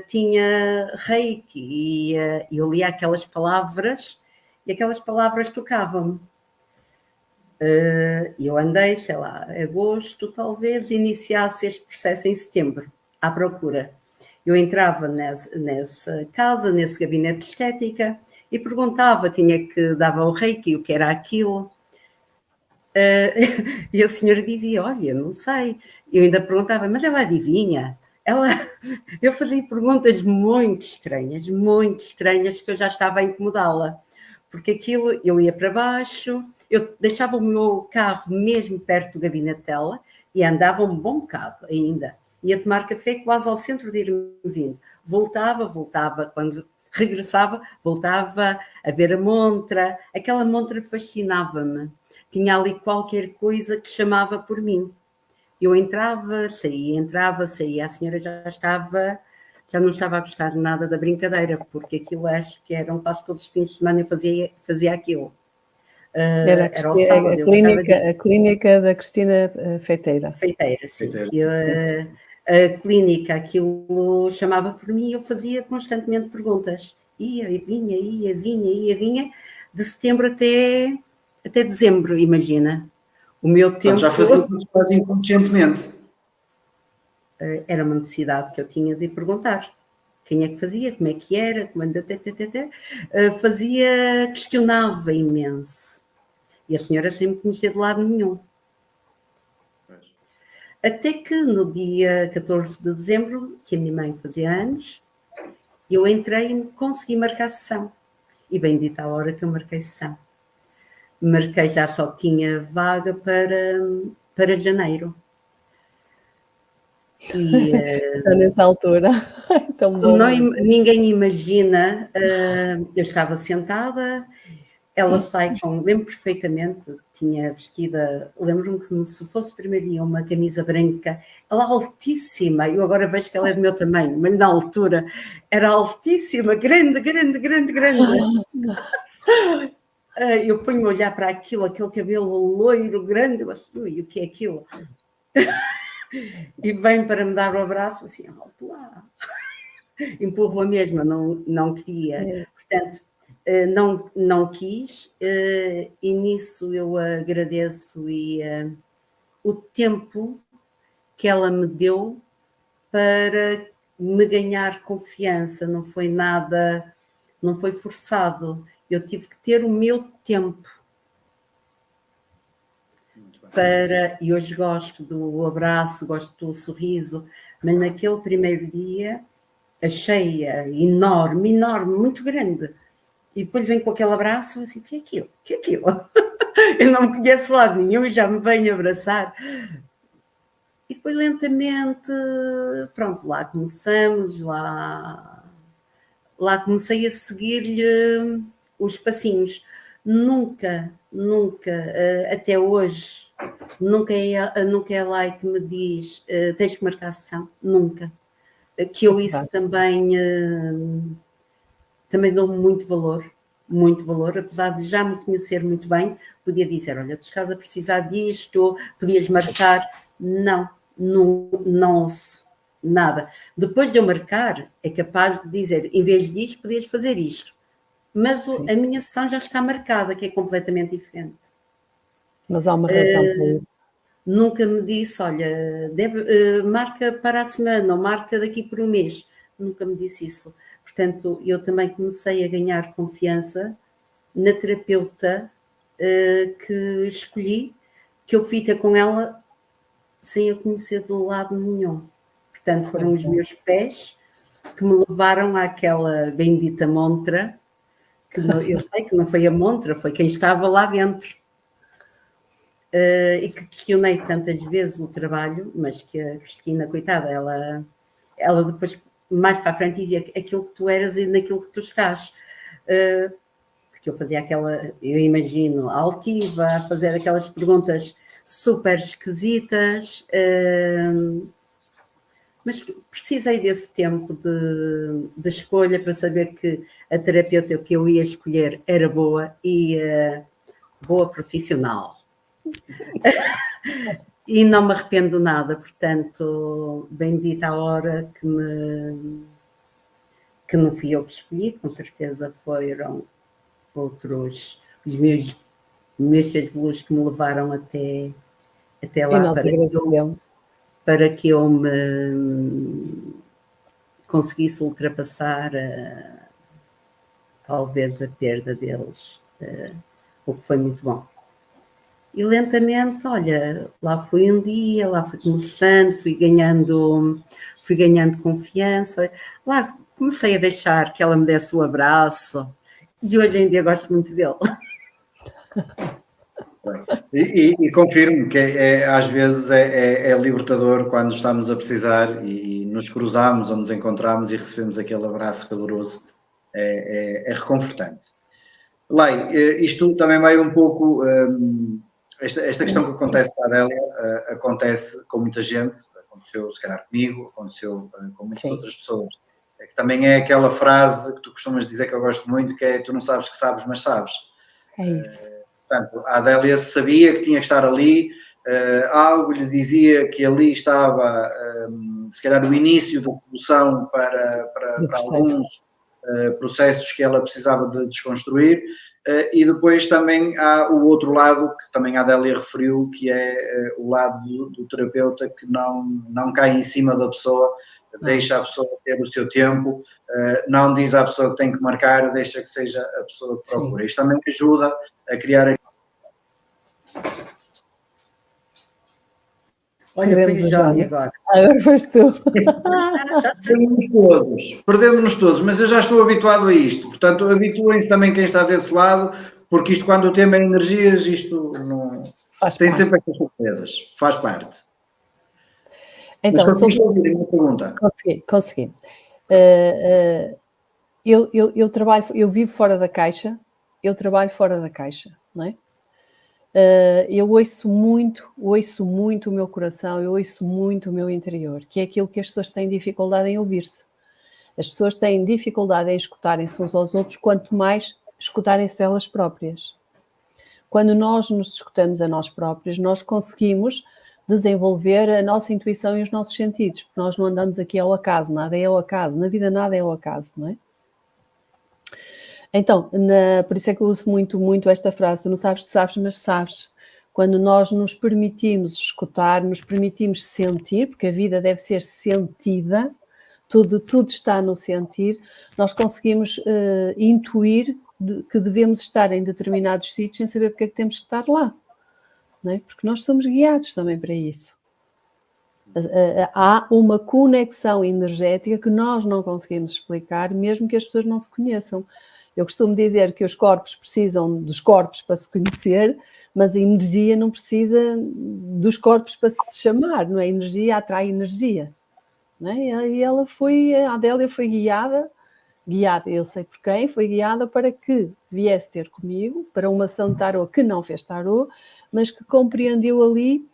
tinha reiki e eu lia aquelas palavras e aquelas palavras tocavam-me. Eu andei, sei lá, agosto talvez, iniciasse este processo em setembro, à procura. Eu entrava nessa casa, nesse gabinete de estética, e perguntava quem é que dava o reiki, o que era aquilo. E a senhora dizia, olha, não sei. Eu ainda perguntava, mas ela adivinha? Eu fazia perguntas muito estranhas, que eu já estava a incomodá-la. Porque aquilo, eu ia para baixo, eu deixava o meu carro mesmo perto do gabinete dela e andava um bom bocado ainda. Ia tomar café quase ao centro de Irmesinde. Voltava, quando regressava, voltava a ver a montra. Aquela montra fascinava-me. Tinha ali qualquer coisa que chamava por mim. Eu entrava, saía. A senhora já não estava a gostar de nada da brincadeira, porque aquilo acho que eram quase todos os fins de semana eu fazia aquilo. Era o sábado, a clínica da Cristina Feiteira. Feiteira, sim. A clínica, aquilo chamava por mim e eu fazia constantemente perguntas. Ia e vinha, de setembro até dezembro, imagina. O meu tempo... Já fazia isso quase inconscientemente. Era uma necessidade que eu tinha de perguntar. Quem é que fazia, como é que era, questionava imenso. E a senhora sempre conhecia de lado nenhum. Até que no dia 14 de dezembro, que a minha mãe fazia anos, eu entrei e consegui marcar sessão. E bendita a hora que eu marquei sessão. Marquei, já só tinha vaga para janeiro. E, nessa altura. Tão bom. Ninguém imagina, eu estava sentada, ela sai lembro perfeitamente, tinha vestida, lembro-me que se fosse o primeiro dia uma camisa branca, ela altíssima, eu agora vejo que ela é do meu tamanho, mas na altura era altíssima, grande. Eu ponho-me a olhar para aquele cabelo loiro, grande, eu assim, ui, o que é aquilo? E vem para me dar o abraço, assim, alto lá. Empurro a mesma, não queria. Portanto, não quis, e nisso eu agradeço o tempo que ela me deu para me ganhar confiança, não foi nada, não foi forçado, eu tive que ter o meu tempo e hoje gosto do abraço, gosto do sorriso, mas naquele primeiro dia achei-a enorme, muito grande. E depois vem com aquele abraço, assim, o que é aquilo? O que é aquilo? Eu não me conheço lado nenhum e já me venho abraçar. E depois lentamente, pronto, lá começamos, lá comecei a seguir-lhe os passinhos. Nunca, até hoje, nunca é lá que me diz tens que marcar a sessão, nunca. Que eu isso também dou muito valor, apesar de já me conhecer muito bem, podia dizer, olha, tu estás a precisar disto, podias marcar. Não ouço nada. Depois de eu marcar, é capaz de dizer, em vez disto, podias fazer isto. Mas a minha sessão já está marcada, que é completamente diferente. Mas há uma razão para isso. Nunca me disse, olha, marca para a semana ou marca daqui por um mês. Nunca me disse isso. Portanto, eu também comecei a ganhar confiança na terapeuta que escolhi, que eu fui ter com ela sem a conhecer de lado nenhum. Portanto, foram os meus pés que me levaram àquela bendita montra, que eu sei que não foi a montra, foi quem estava lá dentro. E que questionei tantas vezes o trabalho, mas que a Cristina, coitada, ela depois, mais para a frente, dizia aquilo que tu eras e naquilo que tu estás. Porque eu fazia eu imagino, altiva, a fazer aquelas perguntas super esquisitas, mas precisei desse tempo de escolha para saber que a terapeuta que eu ia escolher era boa e boa profissional. E não me arrependo nada, portanto, bendita a hora que não fui eu que escolhi, com certeza foram outros, os meus seres de luz que me levaram até lá para que eu me conseguisse ultrapassar talvez a perda deles, o que foi muito bom. E lentamente, olha, lá fui um dia, lá fui começando, fui ganhando confiança, lá comecei a deixar que ela me desse o abraço e hoje em dia gosto muito dele. E confirmo que às vezes é libertador quando estamos a precisar e nos cruzamos ou nos encontramos e recebemos aquele abraço caloroso, é reconfortante. Lai, isto também vai um pouco... Esta questão que acontece com a Adélia acontece com muita gente, aconteceu se calhar comigo, aconteceu com muitas outras pessoas. Que também é aquela frase que tu costumas dizer que eu gosto muito, que é tu não sabes que sabes, mas sabes. É isso. Portanto, a Adélia sabia que tinha que estar ali, algo lhe dizia que ali estava, se calhar, o início da solução para alguns processos que ela precisava de desconstruir. E depois também há o outro lado, que também a Adélia referiu, que é o lado do terapeuta que não cai em cima da pessoa, deixa a pessoa ter o seu tempo, não diz à pessoa que tem que marcar, deixa que seja a pessoa que procura. Sim. Isto também ajuda a criar... Olha, foi o Johnny agora. Agora foste tu. Perdemos-nos todos, mas eu já estou habituado a isto. Portanto, habituem-se também quem está desse lado, porque isto, quando o tema é energias, isto não... tem sempre estas surpresas. Faz parte. Então, mas ouvir uma pergunta. Consegui. Eu trabalho, eu vivo fora da caixa, eu trabalho fora da caixa, não é? Eu ouço muito o meu coração, eu ouço muito o meu interior, que é aquilo que as pessoas têm dificuldade em ouvir-se. As pessoas têm dificuldade em escutarem-se uns aos outros, quanto mais escutarem-se elas próprias. Quando nós nos escutamos a nós próprios, nós conseguimos desenvolver a nossa intuição e os nossos sentidos, porque nós não andamos aqui ao acaso, nada é ao acaso, na vida nada é ao acaso, não é? Então, por isso é que eu uso muito esta frase: tu não sabes que sabes, mas sabes. Quando nós nos permitimos escutar, nos permitimos sentir, porque a vida deve ser sentida, tudo está no sentir, nós conseguimos intuir que devemos estar em determinados sítios sem saber porque é que temos que estar lá, não é? Porque nós somos guiados também para isso. Há uma conexão energética que nós não conseguimos explicar, mesmo que as pessoas não se conheçam. Eu costumo dizer que os corpos precisam dos corpos para se conhecer, mas a energia não precisa dos corpos para se chamar, não é? A energia atrai energia, não é? E a Adélia foi guiada, eu sei por quem, foi guiada para que viesse ter comigo, para uma ação de tarô que não fez tarô, mas que compreendeu ali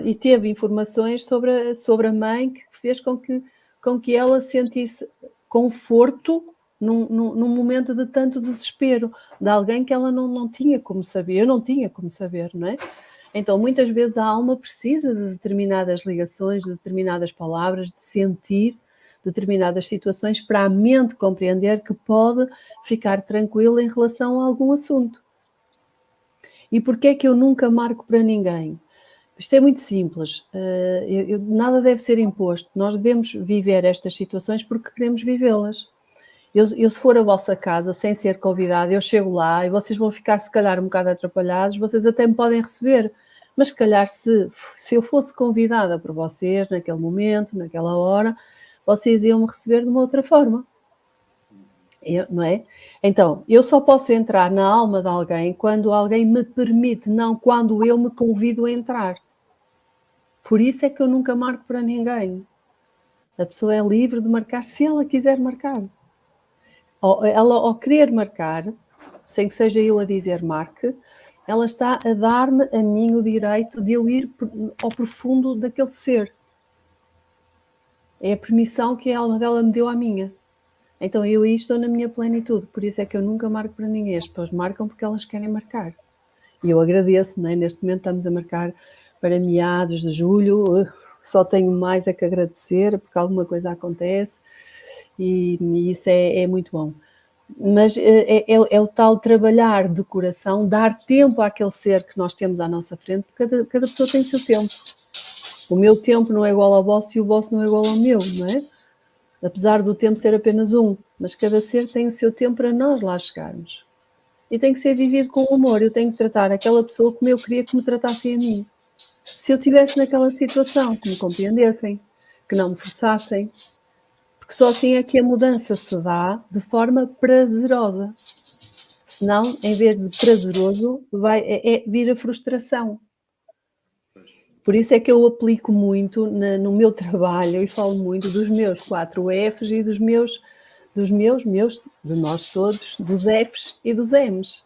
e teve informações sobre a mãe que fez com que ela sentisse conforto num momento de tanto desespero, de alguém que ela não tinha como saber, eu não tinha como saber, não é? Então, muitas vezes a alma precisa de determinadas ligações, de determinadas palavras, de sentir determinadas situações para a mente compreender que pode ficar tranquila em relação a algum assunto. E porquê é que eu nunca marco para ninguém? Isto é muito simples, nada deve ser imposto, nós devemos viver estas situações porque queremos vivê-las. Eu, se for a vossa casa sem ser convidada, eu chego lá e vocês vão ficar se calhar um bocado atrapalhados, vocês até me podem receber, mas se calhar se eu fosse convidada por vocês naquele momento, naquela hora, vocês iam me receber de uma outra forma. Não é? Então, eu só posso entrar na alma de alguém quando alguém me permite, não quando eu me convido a entrar. Por isso é que eu nunca marco para ninguém. A pessoa é livre de marcar se ela quiser marcar. Ela, ao querer marcar, sem que seja eu a dizer marque, ela está a dar-me a mim o direito de eu ir ao profundo daquele ser. É a permissão que a alma dela me deu à minha. Então eu aí estou na minha plenitude, por isso é que eu nunca marco para ninguém. As pessoas marcam porque elas querem marcar. E eu agradeço, não é? Neste momento estamos a marcar para meados de julho, só tenho mais a que agradecer, porque alguma coisa acontece, e isso é muito bom. Mas é o tal trabalhar de coração, dar tempo àquele ser que nós temos à nossa frente, porque cada pessoa tem o seu tempo. O meu tempo não é igual ao vosso e o vosso não é igual ao meu, não é? Apesar do tempo ser apenas um, mas cada ser tem o seu tempo para nós lá chegarmos. E tem que ser vivido com amor, eu tenho que tratar aquela pessoa como eu queria que me tratassem a mim. Se eu estivesse naquela situação, que me compreendessem, que não me forçassem, porque só assim é que a mudança se dá de forma prazerosa. Senão, em vez de prazeroso, vir a frustração. Por isso é que eu aplico muito no meu trabalho e falo muito dos meus 4 Fs e de nós todos, dos Fs e dos Ms.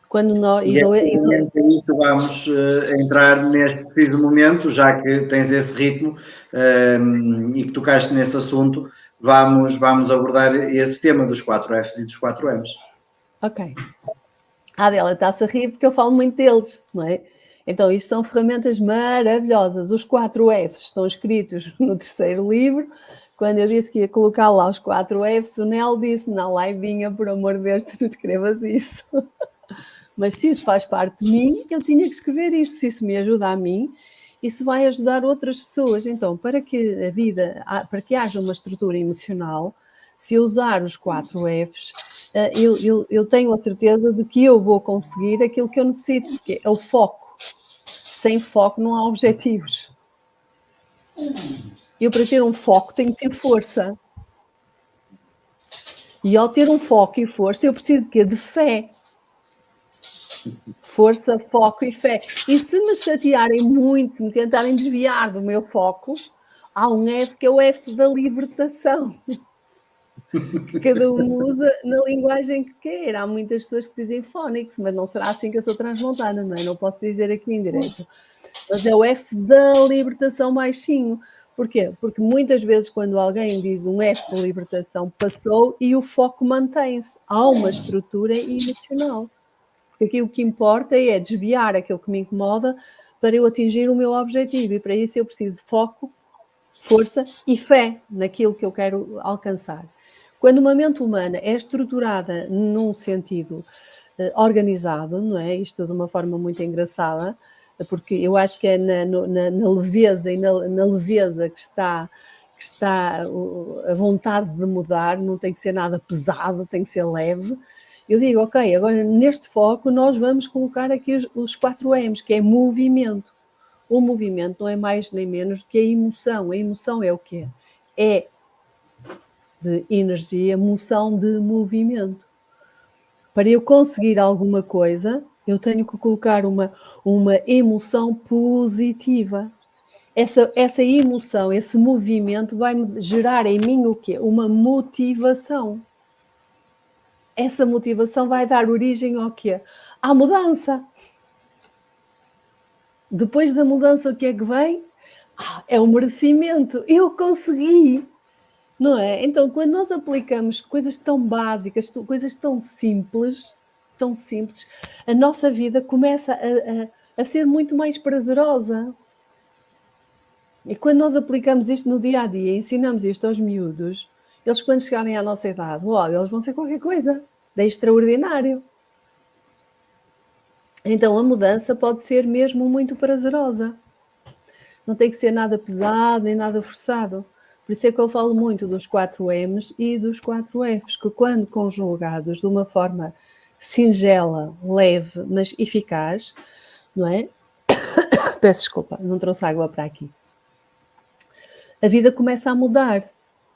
Quando nós, e vamos entrar neste preciso momento, já que tens esse ritmo e que tocaste nesse assunto, vamos abordar esse tema dos 4 Fs e dos 4 Ms. Ok. A Adélia está-se a rir porque eu falo muito deles, não é? Então, isto são ferramentas maravilhosas. Os 4 Fs estão escritos no 3º livro. Quando eu disse que ia colocar lá os 4 Fs, o Nel disse, não, lá vinha, por amor de Deus, tu não escrevas isso. Mas se isso faz parte de mim, eu tinha que escrever isso. Se isso me ajuda a mim, isso vai ajudar outras pessoas. Então, para que para que haja uma estrutura emocional, se eu usar os 4 Fs, eu tenho a certeza de que eu vou conseguir aquilo que eu necessito, porque é o foco. Sem foco não há objetivos. Eu, para ter um foco, tenho que ter força. E ao ter um foco e força, eu preciso de quê? De fé. Força, foco e fé. E se me chatearem muito, se me tentarem desviar do meu foco, há um F que é o F da libertação. Que cada um usa na linguagem que quer. Há muitas pessoas que dizem Fónix, mas não será assim que eu sou transmontada, não é? Não posso dizer aqui em direito. Mas é o F da libertação baixinho. Porquê? Porque muitas vezes quando alguém diz um F de libertação, passou e o foco mantém-se. Há uma estrutura emocional. Porque aqui o que importa é desviar aquilo que me incomoda para eu atingir o meu objetivo. E para isso eu preciso de foco, força e fé naquilo que eu quero alcançar. Quando uma mente humana é estruturada num sentido organizado, não é? Isto de uma forma muito engraçada, porque eu acho que é na leveza e na leveza que está a vontade de mudar, não tem que ser nada pesado, tem que ser leve. Eu digo, ok, agora neste foco nós vamos colocar aqui os 4 M's, que é movimento. O movimento não é mais nem menos do que a emoção. A emoção é o quê? É de energia, emoção de movimento. Para eu conseguir alguma coisa, eu tenho que colocar uma emoção positiva. Essa emoção, esse movimento vai-me gerar em mim o quê? Uma motivação. Essa motivação vai dar origem ao quê? À mudança. Depois da mudança, o que é que vem? É o merecimento. Eu consegui. Não é? Então, quando nós aplicamos coisas tão básicas, coisas tão simples, a nossa vida começa a ser muito mais prazerosa. E quando nós aplicamos isto no dia a dia, ensinamos isto aos miúdos, eles quando chegarem à nossa idade, eles vão ser qualquer coisa de extraordinário. Então a mudança pode ser mesmo muito prazerosa. Não tem que ser nada pesado nem nada forçado. Por isso é que eu falo muito dos 4 M's e dos 4 F's, que quando conjugados de uma forma singela, leve, mas eficaz, não é? Peço desculpa, não trouxe água para aqui. A vida começa a mudar,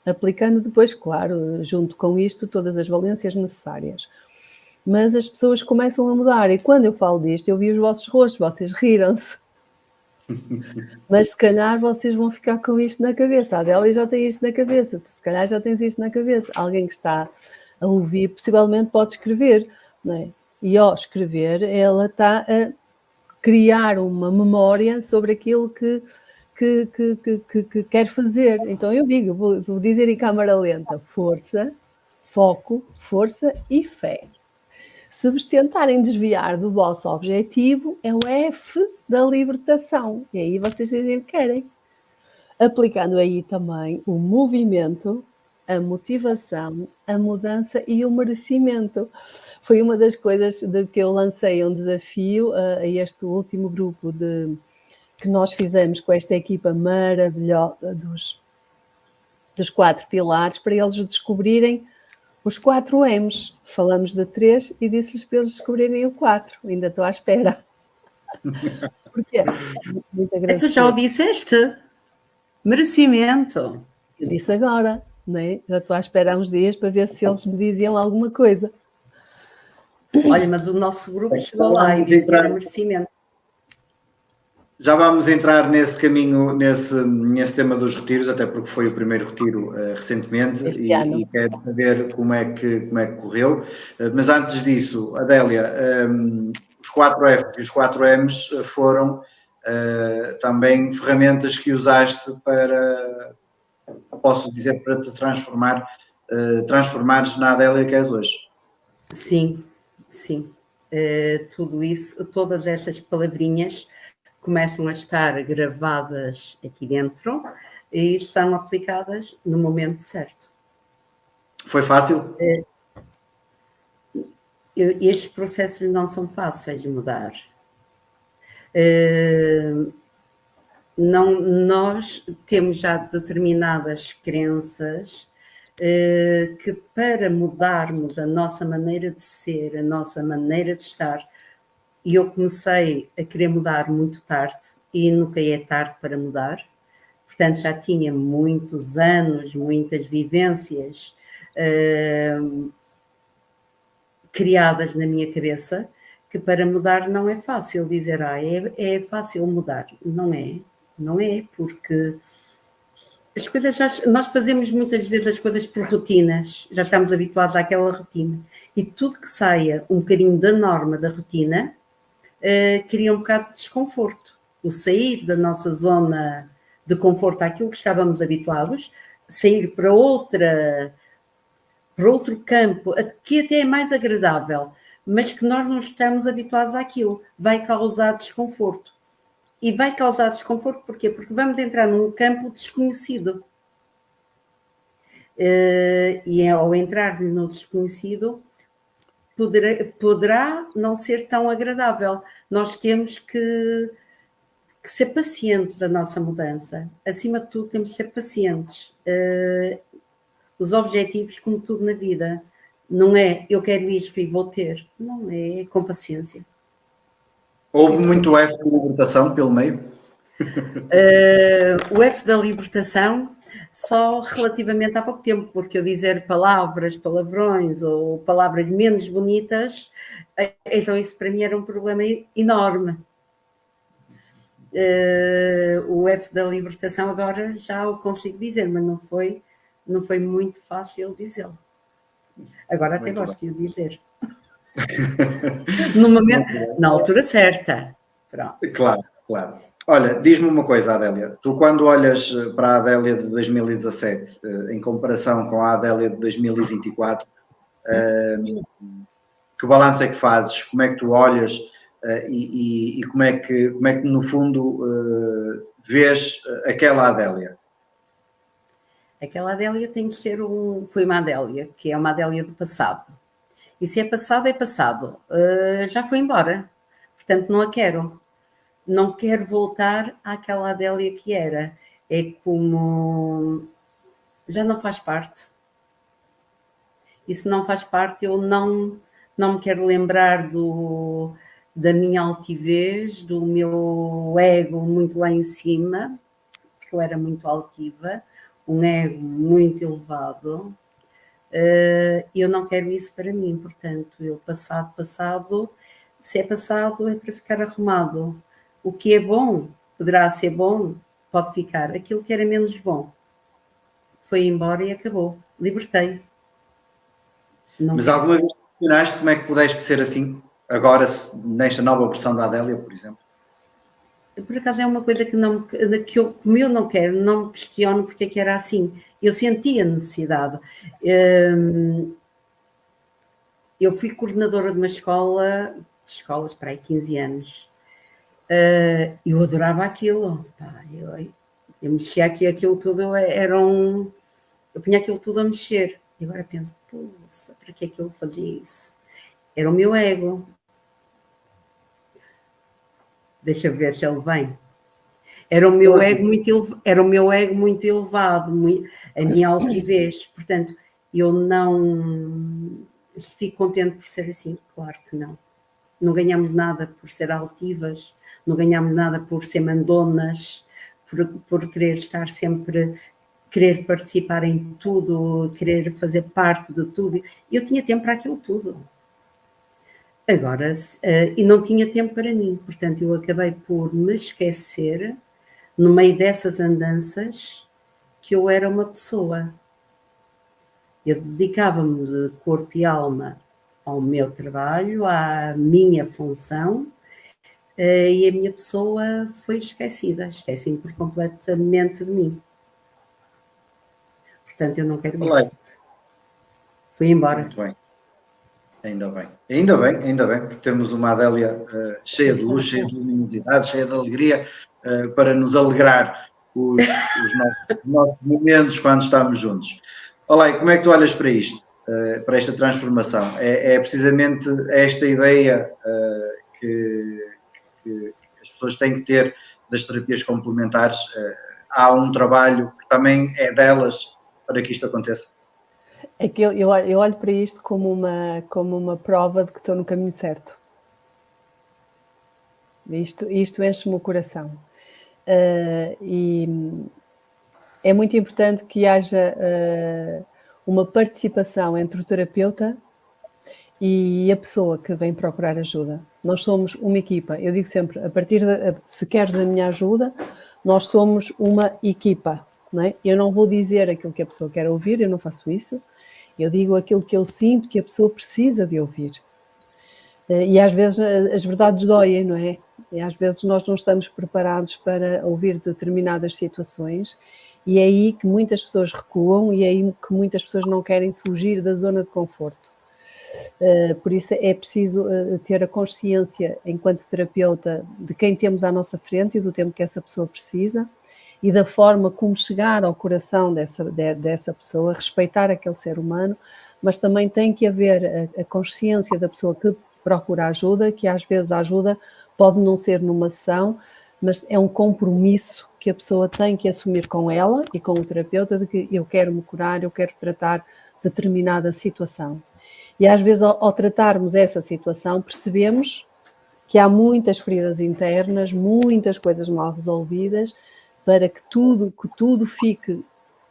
aplicando depois, claro, junto com isto, todas as valências necessárias. Mas as pessoas começam a mudar, e quando eu falo disto, eu vi os vossos rostos, vocês riram-se. Mas se calhar vocês vão ficar com isto na cabeça. A Adélia já tem isto na cabeça, tu se calhar já tens isto na cabeça. Alguém que está a ouvir possivelmente pode escrever, não é? E ao escrever, ela está a criar uma memória sobre aquilo que quer fazer. Então eu digo, vou dizer em câmara lenta: força, foco, força e fé. Se vos tentarem desviar do vosso objetivo, é o F da libertação. E aí vocês dizem o que querem. Aplicando aí também o movimento, a motivação, a mudança e o merecimento. Foi uma das coisas de que eu lancei um desafio a este último grupo que nós fizemos com esta equipa maravilhosa dos 4 pilares, para eles descobrirem os 4 M's. Falamos de 3 e disse-lhes para eles descobrirem o 4. Ainda estou à espera. Porquê? Muito Tu já o disseste? Merecimento. Eu disse agora, não é? Já estou à espera há uns dias para ver se eles me diziam alguma coisa. Olha, mas o nosso grupo chegou lá e disse que era merecimento. Já vamos entrar nesse caminho, nesse tema dos retiros, até porque foi o primeiro retiro recentemente e quero saber como é que correu. Mas antes disso, Adélia, os 4 F's e os 4 M's foram também ferramentas que usaste para, posso dizer, para te transformares na Adélia que és hoje. Sim, sim. Tudo isso, todas essas palavrinhas começam a estar gravadas aqui dentro e são aplicadas no momento certo. Foi fácil? Estes processos não são fáceis de mudar. Nós temos já determinadas crenças que para mudarmos a nossa maneira de ser, a nossa maneira de estar, e eu comecei a querer mudar muito tarde, e nunca é tarde para mudar. Portanto, já tinha muitos anos, muitas vivências criadas na minha cabeça, que para mudar não é fácil dizer, é fácil mudar. Não é, porque as coisas nós fazemos muitas vezes as coisas por rotinas, já estamos habituados àquela rotina, e tudo que saia um bocadinho da norma, da rotina, cria um bocado de desconforto. O sair da nossa zona de conforto àquilo que estávamos habituados, sair para outro campo, que até é mais agradável, mas que nós não estamos habituados àquilo, vai causar desconforto. E vai causar desconforto porquê? Porque vamos entrar num campo desconhecido. E ao entrar no desconhecido, poderá não ser tão agradável. Nós temos que ser pacientes da nossa mudança. Acima de tudo, temos que ser pacientes. Os objetivos, como tudo na vida, não é eu quero isto e vou ter. Não é com paciência. Houve muito F de libertação pelo meio? O F da libertação só relativamente há pouco tempo, porque eu dizer palavrões ou palavras menos bonitas, então isso para mim era um problema enorme. O F da libertação agora já o consigo dizer, mas não foi muito fácil dizê-lo. Agora até muito gosto de o dizer. No momento, na altura certa. Pronto. Claro. Olha, diz-me uma coisa, Adélia. Tu, quando olhas para a Adélia de 2017, em comparação com a Adélia de 2024, que balanço é que fazes? Como é que tu olhas e como é que, no fundo, vês aquela Adélia? Aquela Adélia tem que ser foi uma Adélia, que é uma Adélia do passado. E se é passado, é passado. Já foi embora. Portanto, não a quero. Não quero voltar àquela Adélia que era. É como... já não faz parte. E se não faz parte, eu não me quero lembrar da minha altivez, do meu ego muito lá em cima, porque eu era muito altiva, um ego muito elevado. Eu não quero isso para mim, portanto, eu passado, se é passado é para ficar arrumado. O que é bom, poderá ser bom, pode ficar. Aquilo que era menos bom foi embora e acabou. Libertei. Mas alguma vez questionaste como é que pudeste ser assim, agora, nesta nova versão da Adélia, por exemplo? Por acaso é uma coisa que eu, como eu não quero, não me questiono porque é que era assim. Eu sentia necessidade. Eu fui coordenadora de uma escolas para aí 15 anos. Eu adorava aquilo. Eu mexia aquilo tudo, eu punha aquilo tudo a mexer. E agora penso, poxa, para que é que eu fazia isso? Era o meu ego. Deixa eu ver se ele vem. Era o meu ego muito elevado, a minha altivez. Portanto, eu não fico contente por ser assim. Claro que não. Não ganhamos nada por ser altivas, não ganhamos nada por ser mandonas, por querer estar sempre, querer participar em tudo, querer fazer parte de tudo. Eu tinha tempo para aquilo tudo. Agora, e não tinha tempo para mim, portanto, eu acabei por me esquecer, no meio dessas andanças, que eu era uma pessoa. Eu dedicava-me de corpo e alma ao meu trabalho, à minha função, e a minha pessoa foi esquecida. Esqueci-me por completamente de mim. Portanto, eu não quero isso. Fui embora. Muito bem. Ainda bem, porque temos uma Adélia cheia de luz, cheia de luminosidade, cheia de alegria, para nos alegrar os nossos momentos quando estamos juntos. Olá, e como é que tu olhas para isto, para esta transformação? É precisamente esta ideia que as pessoas têm que ter das terapias complementares? Há um trabalho que também é delas para que isto aconteça? É que eu olho para isto como uma prova de que estou no caminho certo. Isto enche-me o coração. E é muito importante que haja uma participação entre o terapeuta e a pessoa que vem procurar ajuda. Nós somos uma equipa. Eu digo sempre, se queres a minha ajuda, nós somos uma equipa. Não é? Eu não vou dizer aquilo que a pessoa quer ouvir, eu não faço isso. Eu digo aquilo que eu sinto que a pessoa precisa de ouvir. E às vezes as verdades doem, não é? E às vezes nós não estamos preparados para ouvir determinadas situações e é aí que muitas pessoas recuam e é aí que muitas pessoas não querem fugir da zona de conforto. Por isso é preciso ter a consciência, enquanto terapeuta, de quem temos à nossa frente e do tempo que essa pessoa precisa e da forma como chegar ao coração dessa pessoa, respeitar aquele ser humano, mas também tem que haver a consciência da pessoa que procura ajuda, que às vezes a ajuda pode não ser numa sessão, mas é um compromisso que a pessoa tem que assumir com ela e com o terapeuta, de que eu quero me curar, eu quero tratar determinada situação. E às vezes, ao tratarmos essa situação, percebemos que há muitas feridas internas, muitas coisas mal resolvidas, para que tudo fique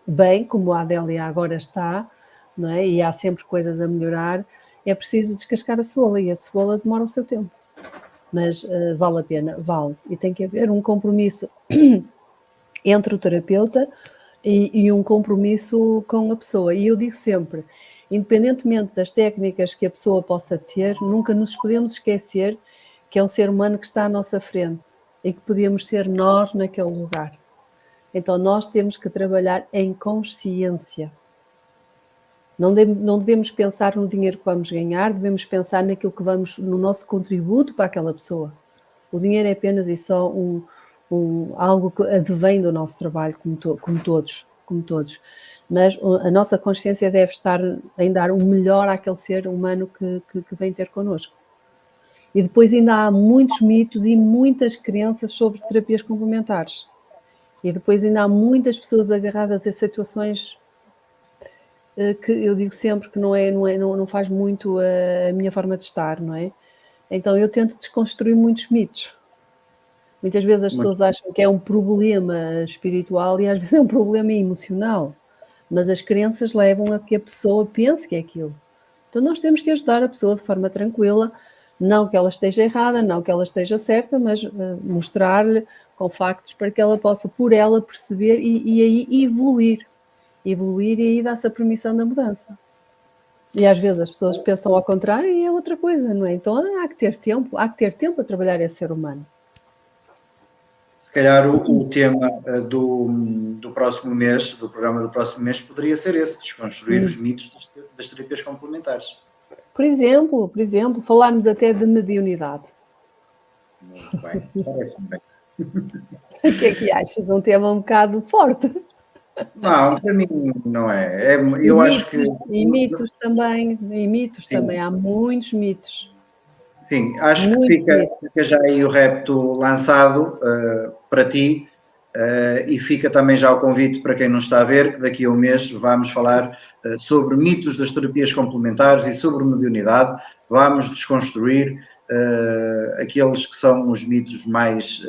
bem, como a Adélia agora está, não é? E há sempre coisas a melhorar, é preciso descascar a cebola, e a cebola demora o seu tempo. Mas vale a pena, vale. E tem que haver um compromisso entre o terapeuta e um compromisso com a pessoa. E eu digo sempre, independentemente das técnicas que a pessoa possa ter, nunca nos podemos esquecer que é um ser humano que está à nossa frente e que podemos ser nós naquele lugar. Então nós temos que trabalhar em consciência. Não devemos pensar no dinheiro que vamos ganhar, devemos pensar naquilo que vamos, no nosso contributo para aquela pessoa. O dinheiro é apenas e só algo que advém do nosso trabalho, como todos. Mas a nossa consciência deve estar em dar o melhor àquele ser humano que vem ter connosco. E depois ainda há muitos mitos e muitas crenças sobre terapias complementares. E depois ainda há muitas pessoas agarradas a situações que eu digo sempre que não faz muito a minha forma de estar, não é? Então eu tento desconstruir muitos mitos. Muitas vezes as pessoas acham que é um problema espiritual e às vezes é um problema emocional, mas as crenças levam a que a pessoa pense que é aquilo. Então nós temos que ajudar a pessoa de forma tranquila, não que ela esteja errada, não que ela esteja certa, mas mostrar-lhe com factos para que ela possa, por ela, perceber e aí evoluir e aí dá-se a permissão da mudança. E às vezes as pessoas pensam ao contrário e é outra coisa, não é? Então há que ter tempo a trabalhar esse ser humano. Se calhar o tema do próximo mês, do programa do próximo mês, poderia ser esse, desconstruir os mitos das terapias complementares. Por exemplo, falarmos até de mediunidade. Muito bem, parece-me bem. O que é que achas? Um tema um bocado forte. Não, para mim não é. Eu acho que... E mitos também, há muitos mitos. Sim, acho que fica já aí o repto lançado para ti e fica também já o convite para quem não está a ver, que daqui a um mês vamos falar sobre mitos das terapias complementares e sobre mediunidade. Vamos desconstruir aqueles que são os mitos mais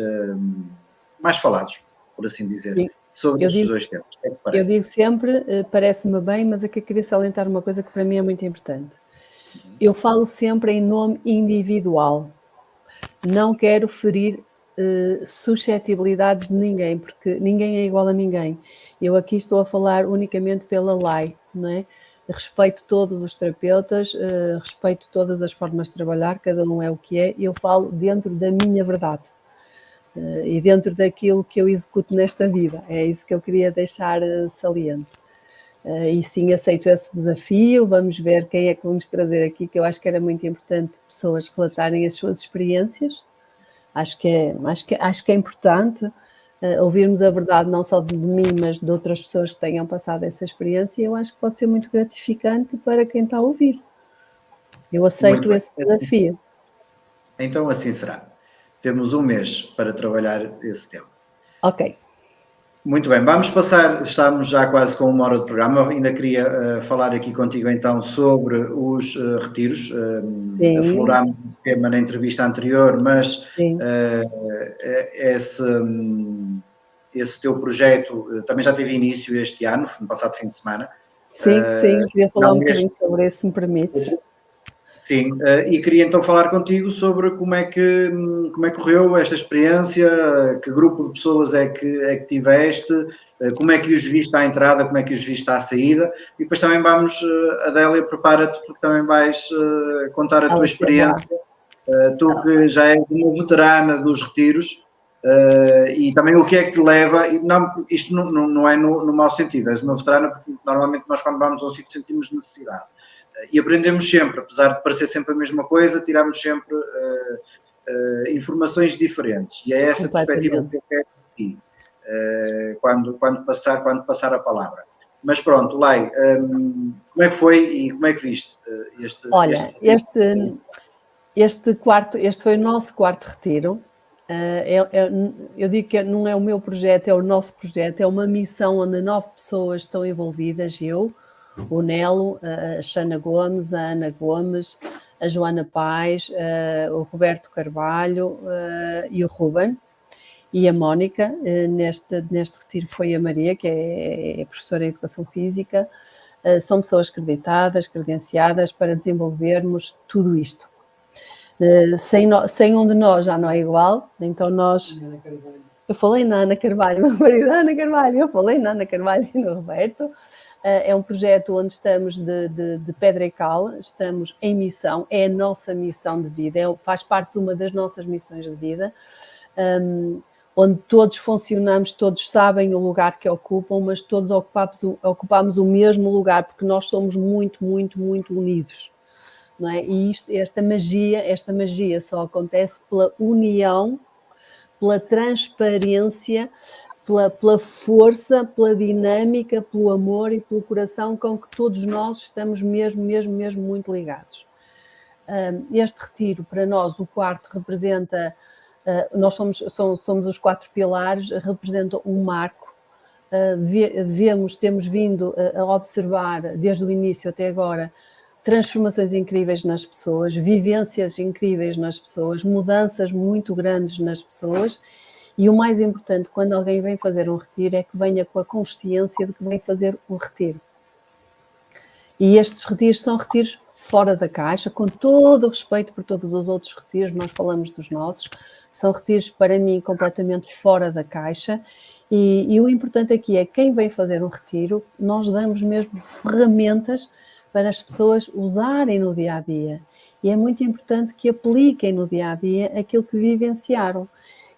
falados, por assim dizer. Sim. Sobre estes dois temas. É que parece. Eu digo sempre, parece-me bem, mas é que eu queria salientar uma coisa que para mim é muito importante. Eu falo sempre em nome individual. Não quero ferir suscetibilidades de ninguém, porque ninguém é igual a ninguém. Eu aqui estou a falar unicamente pela lei, não é? Respeito todos os terapeutas, respeito todas as formas de trabalhar, cada um é o que é, e eu falo dentro da minha verdade. E dentro daquilo que eu executo nesta vida. É isso que eu queria deixar saliente. E sim, aceito esse desafio. Vamos ver quem é que vamos trazer aqui, que eu acho que era muito importante pessoas relatarem as suas experiências. Acho que é importante ouvirmos a verdade não só de mim, mas de outras pessoas que tenham passado essa experiência. Eu acho que pode ser muito gratificante para quem está a ouvir. Eu aceito esse desafio. Então assim será. Temos um mês para trabalhar esse tema. Ok. Muito bem, vamos passar, estamos já quase com 1 hora de programa, ainda queria falar aqui contigo então sobre os retiros. Aflorámos esse tema na entrevista anterior, mas esse teu projeto também já teve início este ano, no passado fim de semana. Sim, queria falar um bocadinho sobre isso, se me permites. Sim, e queria então falar contigo sobre como é que correu esta experiência, que grupo de pessoas é que tiveste, como é que os viste à entrada, como é que os viste à saída, e depois também vamos, Adélia, prepara-te porque também vais contar a tua experiência, tu que já és uma veterana dos retiros, e também o que é que te leva, e não, isto não é no mau sentido, és uma veterana porque normalmente nós quando vamos a um sítio sentimos necessidade. E aprendemos sempre, apesar de parecer sempre a mesma coisa, tiramos sempre informações diferentes. E é essa perspectiva que eu quero aqui, quando passar a palavra. Mas pronto, Lai, como é que foi e como é que viste este? Olha, este foi o nosso quarto retiro. Eu digo que não é o meu projeto, é o nosso projeto, é uma missão onde 9 pessoas estão envolvidas, eu, o Nelo, a Xana Gomes, a Ana Gomes, a Joana Paz, o Roberto Carvalho e o Ruben. E a Mónica, neste retiro foi a Maria, que é professora de Educação Física. São pessoas acreditadas, credenciadas para desenvolvermos tudo isto. Sem um de nós já não é igual, então nós... Eu falei na Ana Carvalho, meu marido, Ana Carvalho, eu falei na Ana Carvalho e no Roberto. É um projeto onde estamos de pedra e cal, estamos em missão, é a nossa missão de vida, faz parte de uma das nossas missões de vida, onde todos funcionamos, todos sabem o lugar que ocupam, mas todos ocupamos o mesmo lugar, porque nós somos muito, muito, muito unidos. Não é? E esta magia só acontece pela união, pela transparência, pela força, pela dinâmica, pelo amor e pelo coração com que todos nós estamos mesmo muito ligados. Este retiro, para nós, o quarto representa, nós somos os 4 pilares, representa um marco. Temos vindo a observar, desde o início até agora, transformações incríveis nas pessoas, vivências incríveis nas pessoas, mudanças muito grandes nas pessoas. E o mais importante, quando alguém vem fazer um retiro, é que venha com a consciência de que vem fazer um retiro. E estes retiros são retiros fora da caixa, com todo o respeito por todos os outros retiros, nós falamos dos nossos, são retiros, para mim, completamente fora da caixa. E o importante aqui é que quem vem fazer um retiro, nós damos mesmo ferramentas para as pessoas usarem no dia-a-dia. E é muito importante que apliquem no dia-a-dia aquilo que vivenciaram.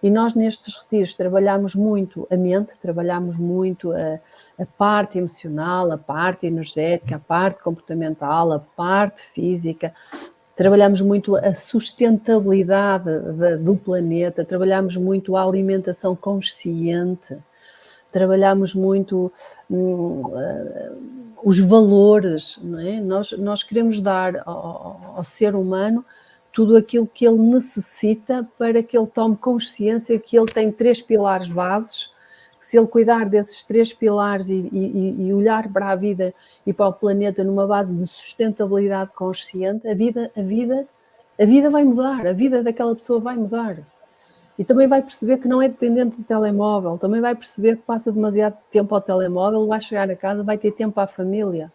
E nós nestes retiros trabalhamos muito a mente, trabalhamos muito a parte emocional, a parte energética, a parte comportamental, a parte física, trabalhamos muito a sustentabilidade do planeta, trabalhamos muito a alimentação consciente, trabalhamos muito os valores, não é? Nós queremos dar ao ser humano tudo aquilo que ele necessita para que ele tome consciência que ele tem 3 pilares bases, que se ele cuidar desses 3 pilares e olhar para a vida e para o planeta numa base de sustentabilidade consciente, a vida vai mudar, a vida daquela pessoa vai mudar. E também vai perceber que não é dependente do telemóvel, também vai perceber que passa demasiado tempo ao telemóvel, vai chegar a casa, vai ter tempo à família.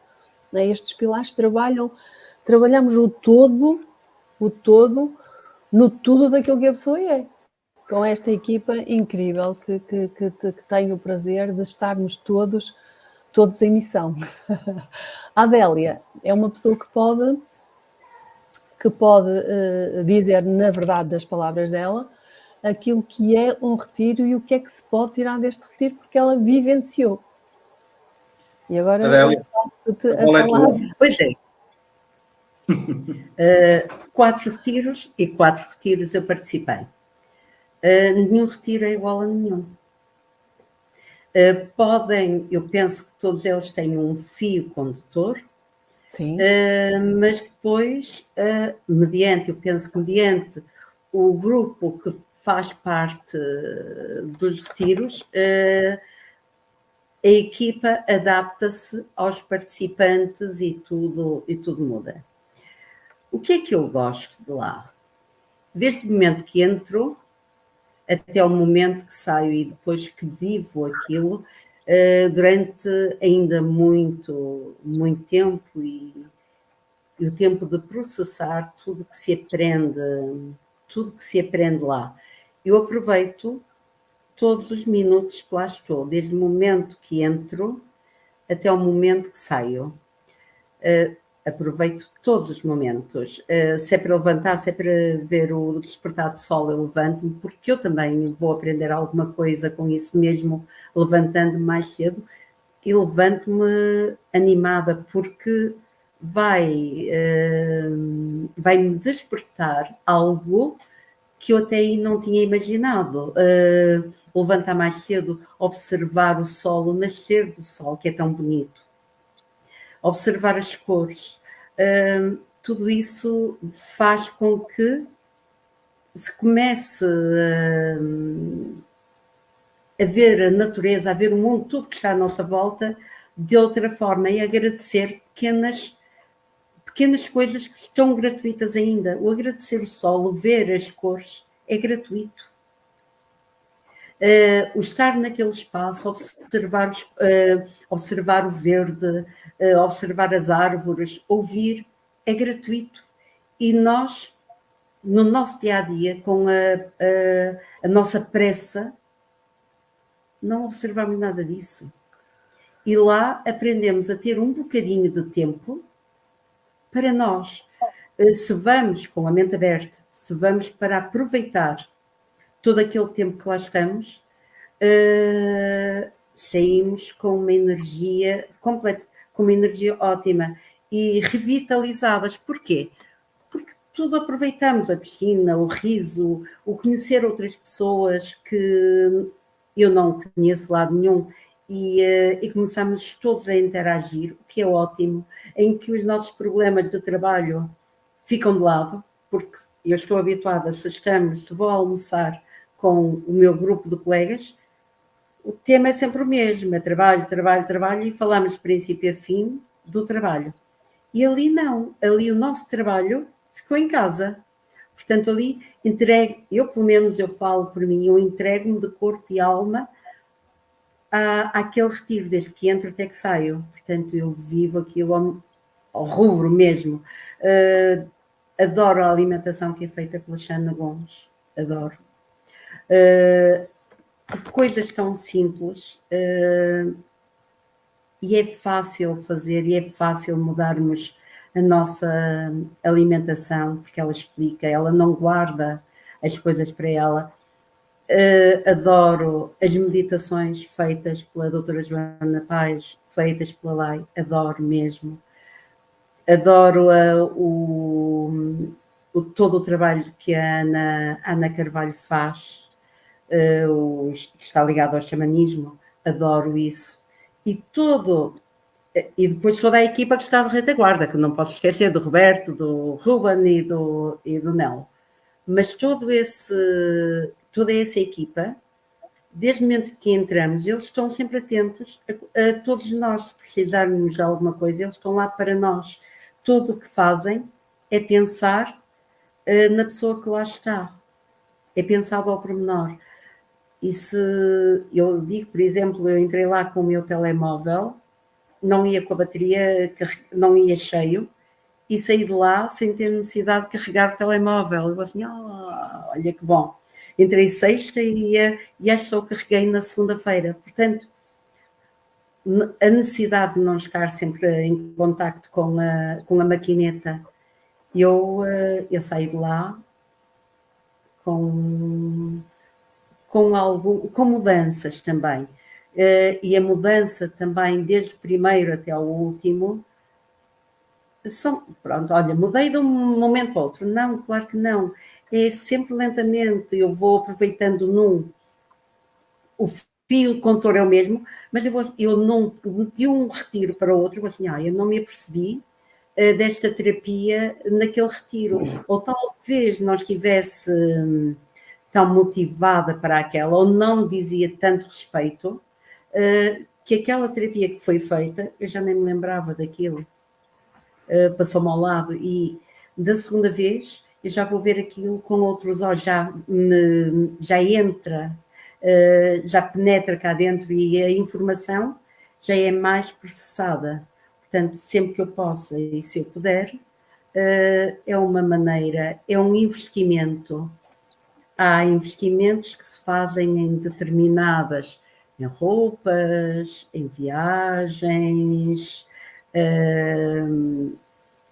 Estes pilares trabalhamos o todo no tudo daquilo que a pessoa é. Com esta equipa incrível que tenho o prazer de estarmos todos em missão. A Adélia é uma pessoa que pode dizer, na verdade das palavras dela, aquilo que é um retiro e o que é que se pode tirar deste retiro, porque ela vivenciou. E agora Adélia, a palavra. Pois é. 4 retiros e 4 retiros eu participei. Nenhum retiro é igual a nenhum. Eu penso que todos eles têm um fio condutor. Sim. Mas depois, mediante o grupo que faz parte dos retiros, a equipa adapta-se aos participantes e tudo muda. O que é que eu gosto de lá? Desde o momento que entro até o momento que saio e depois que vivo aquilo, durante ainda muito tempo e o tempo de processar tudo que se aprende lá. Eu aproveito todos os minutos que lá estou, desde o momento que entro até o momento que saio. Aproveito todos os momentos. Se é para levantar, se é para ver o despertar do sol, eu levanto-me, porque eu também vou aprender alguma coisa com isso mesmo, levantando mais cedo, e levanto-me animada, porque vai-me despertar algo que eu até aí não tinha imaginado. Levantar mais cedo, observar o sol, o nascer do sol, que é tão bonito. Observar as cores. Tudo isso faz com que se comece a ver a natureza, a ver o mundo, tudo que está à nossa volta, de outra forma, e agradecer pequenas coisas que estão gratuitas ainda. O agradecer o sol, o ver as cores, é gratuito. O estar naquele espaço, observar o verde, observar as árvores, ouvir, é gratuito. E nós, no nosso dia-a-dia, com a nossa pressa, não observamos nada disso. E lá aprendemos a ter um bocadinho de tempo para nós. Se vamos com a mente aberta, se vamos para aproveitar todo aquele tempo que lá estamos, saímos com uma energia completa, com uma energia ótima e revitalizadas. Porquê? Porque tudo aproveitamos, a piscina, o riso, o conhecer outras pessoas que eu não conheço lado nenhum, e começamos todos a interagir, o que é ótimo, em que os nossos problemas de trabalho ficam de lado, porque eu estou habituada, se vou almoçar com o meu grupo de colegas, o tema é sempre o mesmo, é trabalho, trabalho, trabalho, e falamos de princípio a fim do trabalho. E ali não, ali o nosso trabalho ficou em casa. Portanto, ali eu pelo menos eu falo por mim, eu entrego-me de corpo e alma àquele retiro, desde que entro até que saio. Portanto, eu vivo aquilo ao rubro mesmo. Adoro a alimentação que é feita pela Xana Gomes, adoro. Coisas tão simples, e é fácil fazer, e é fácil mudarmos a nossa alimentação, porque ela explica, ela não guarda as coisas para ela. Adoro as meditações feitas pela doutora Joana Paz, feitas pela Lai, adoro mesmo. Adoro todo o trabalho que a Ana Carvalho faz, que está ligado ao xamanismo, adoro isso. E depois toda a equipa que está de retaguarda, que não posso esquecer do Roberto, do Ruben e do Nel. Mas toda essa equipa, desde o momento que entramos, eles estão sempre atentos a todos nós. Se precisarmos de alguma coisa, eles estão lá para nós. Tudo o que fazem é pensar na pessoa que lá está. É pensado ao pormenor. E se eu digo, por exemplo, eu entrei lá com o meu telemóvel, não ia com a bateria, não ia cheio, e saí de lá sem ter necessidade de carregar o telemóvel. Eu assim, olha que bom. Entrei sexta e acho que só carreguei na segunda-feira. Portanto, a necessidade de não estar sempre em contacto com a maquineta, eu saí de lá com mudanças também. E a mudança também, desde o primeiro até o último, pronto, olha, mudei de um momento para outro. Não, claro que não. É sempre lentamente, eu vou aproveitando o fio condutor é o mesmo, mas eu não, de um retiro para o outro, eu assim, eu não me apercebi desta terapia naquele retiro. Ou talvez não estivesse tão motivada para aquela, ou não dizia tanto respeito, que aquela terapia que foi feita, eu já nem me lembrava daquilo. Passou-me ao lado, e da segunda vez eu já vou ver aquilo com outros olhos, já entra, já penetra cá dentro, e a informação já é mais processada. Portanto, sempre que eu possa e se eu puder, é uma maneira, é um investimento. Há investimentos que se fazem em determinadas, em roupas, em viagens, em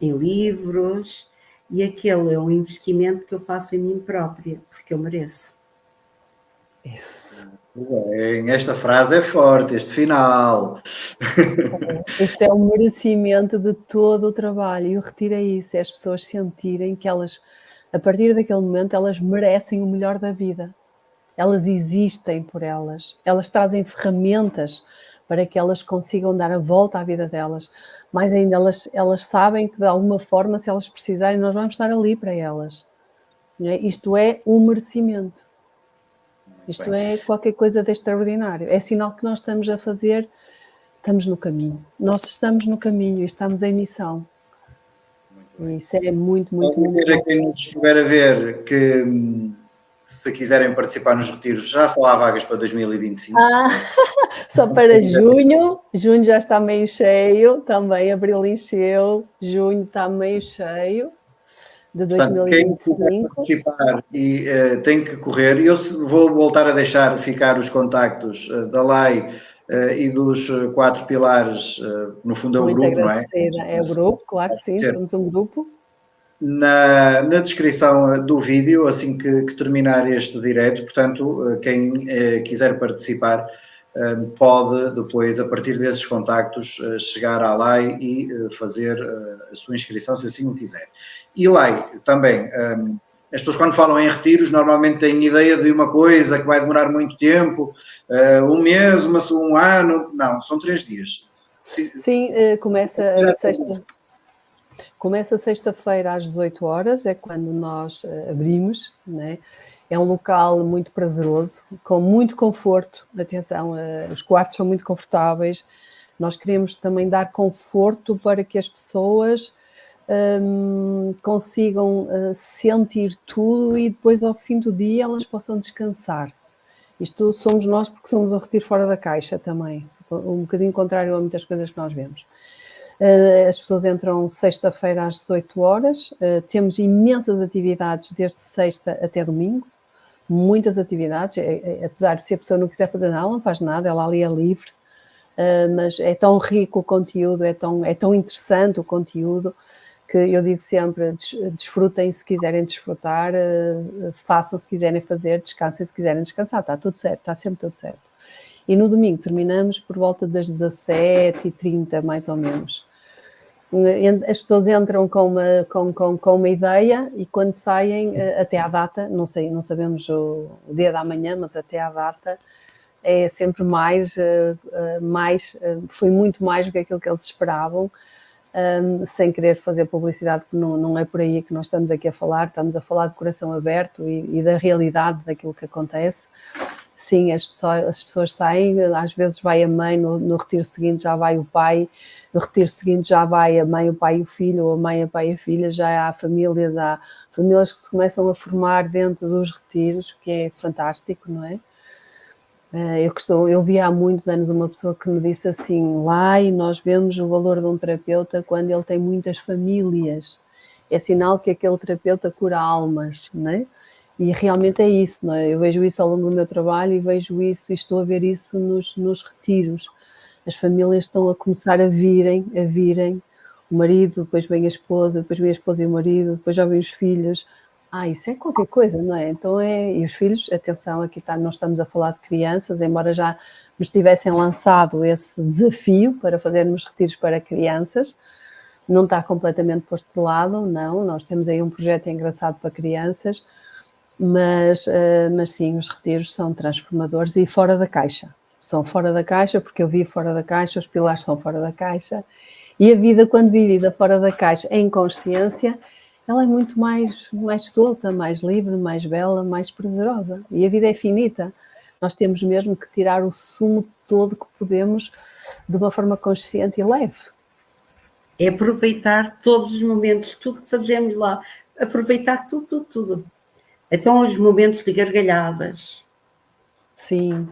livros, e aquele é um investimento que eu faço em mim própria, porque eu mereço. Isso. Bem, esta frase é forte, este final. Isto é um merecimento de todo o trabalho, e o retiro é isso, é as pessoas sentirem que elas, a partir daquele momento, elas merecem o melhor da vida. Elas existem por elas, elas trazem ferramentas para que elas consigam dar a volta à vida delas. Mais ainda, elas sabem que de alguma forma, se elas precisarem, nós vamos estar ali para elas. Não é? Isto é um merecimento. Isto é qualquer coisa de extraordinário. É sinal que nós estamos a fazer, estamos no caminho. Nós estamos no caminho e estamos em missão. E isso é muito, muito, Vou dizer muito a quem nos estiver a ver que se quiserem participar nos retiros, já só há vagas para 2025. Só para junho. Junho já está meio cheio, também abril encheu, junho está meio cheio de Portanto, quem quiser 2025. participar e tem que correr, eu vou voltar a deixar ficar os contactos da LAI e dos 4 pilares, no fundo é o Muito grupo, não é? agradecida. É o grupo, claro que sim, somos um grupo. Na descrição do vídeo, assim que terminar este direto, portanto, quem quiser participar pode depois, a partir desses contactos, chegar à LAI e fazer a sua inscrição, se assim o quiser. E LAI também, as pessoas quando falam em retiros normalmente têm ideia de uma coisa que vai demorar muito tempo, um mês, um ano, não, são 3 dias. Sim, começa sexta-feira às 18 horas, é quando nós abrimos, né? É um local muito prazeroso, com muito conforto. Atenção, os quartos são muito confortáveis. Nós queremos também dar conforto para que as pessoas consigam sentir tudo e depois, ao fim do dia, elas possam descansar. Isto somos nós, porque somos um retiro fora da caixa também, um bocadinho contrário a muitas coisas que nós vemos. As pessoas entram sexta-feira às 18 horas, temos imensas atividades desde sexta até domingo, muitas atividades, apesar de se a pessoa não quiser fazer nada, não faz nada, ela ali é livre, mas é tão rico o conteúdo, é tão interessante o conteúdo, que eu digo sempre, desfrutem se quiserem desfrutar, façam se quiserem fazer, descansem se quiserem descansar, está tudo certo, está sempre tudo certo. E no domingo terminamos por volta das 17h30, mais ou menos. As pessoas entram com uma ideia e quando saem, até à data, não sabemos o dia da manhã, mas até à data, é sempre foi muito mais do que aquilo que eles esperavam, sem querer fazer publicidade, porque não é por aí que nós estamos aqui a falar, estamos a falar de coração aberto e da realidade daquilo que acontece. Sim, as pessoas saem, às vezes vai a mãe, no retiro seguinte já vai o pai, no retiro seguinte já vai a mãe, o pai e o filho, ou a mãe, o pai e a filha, já há famílias que se começam a formar dentro dos retiros, o que é fantástico, não é? Eu vi há muitos anos uma pessoa que me disse assim, lá e nós vemos o valor de um terapeuta quando ele tem muitas famílias, é sinal que aquele terapeuta cura almas, não é? E realmente é isso, não é? Eu vejo isso ao longo do meu trabalho e vejo isso e estou a ver isso nos retiros. As famílias estão a começar a virem, o marido, depois vem a esposa e o marido, depois já vem os filhos. Isso é qualquer coisa, não é? Então e os filhos, atenção, aqui não estamos a falar de crianças, embora já nos tivessem lançado esse desafio para fazermos retiros para crianças, não está completamente posto de lado, não, nós temos aí um projeto engraçado para crianças, mas sim, os retiros são transformadores e fora da caixa. São fora da caixa, porque eu vivo fora da caixa, os pilares são fora da caixa, e a vida, quando vivida fora da caixa, em consciência, ela é muito mais solta, mais livre, mais bela, mais prazerosa. E a vida é finita. Nós temos mesmo que tirar o sumo todo que podemos de uma forma consciente e leve. É aproveitar todos os momentos, tudo que fazemos lá, aproveitar tudo. Então os momentos de gargalhadas. Sim.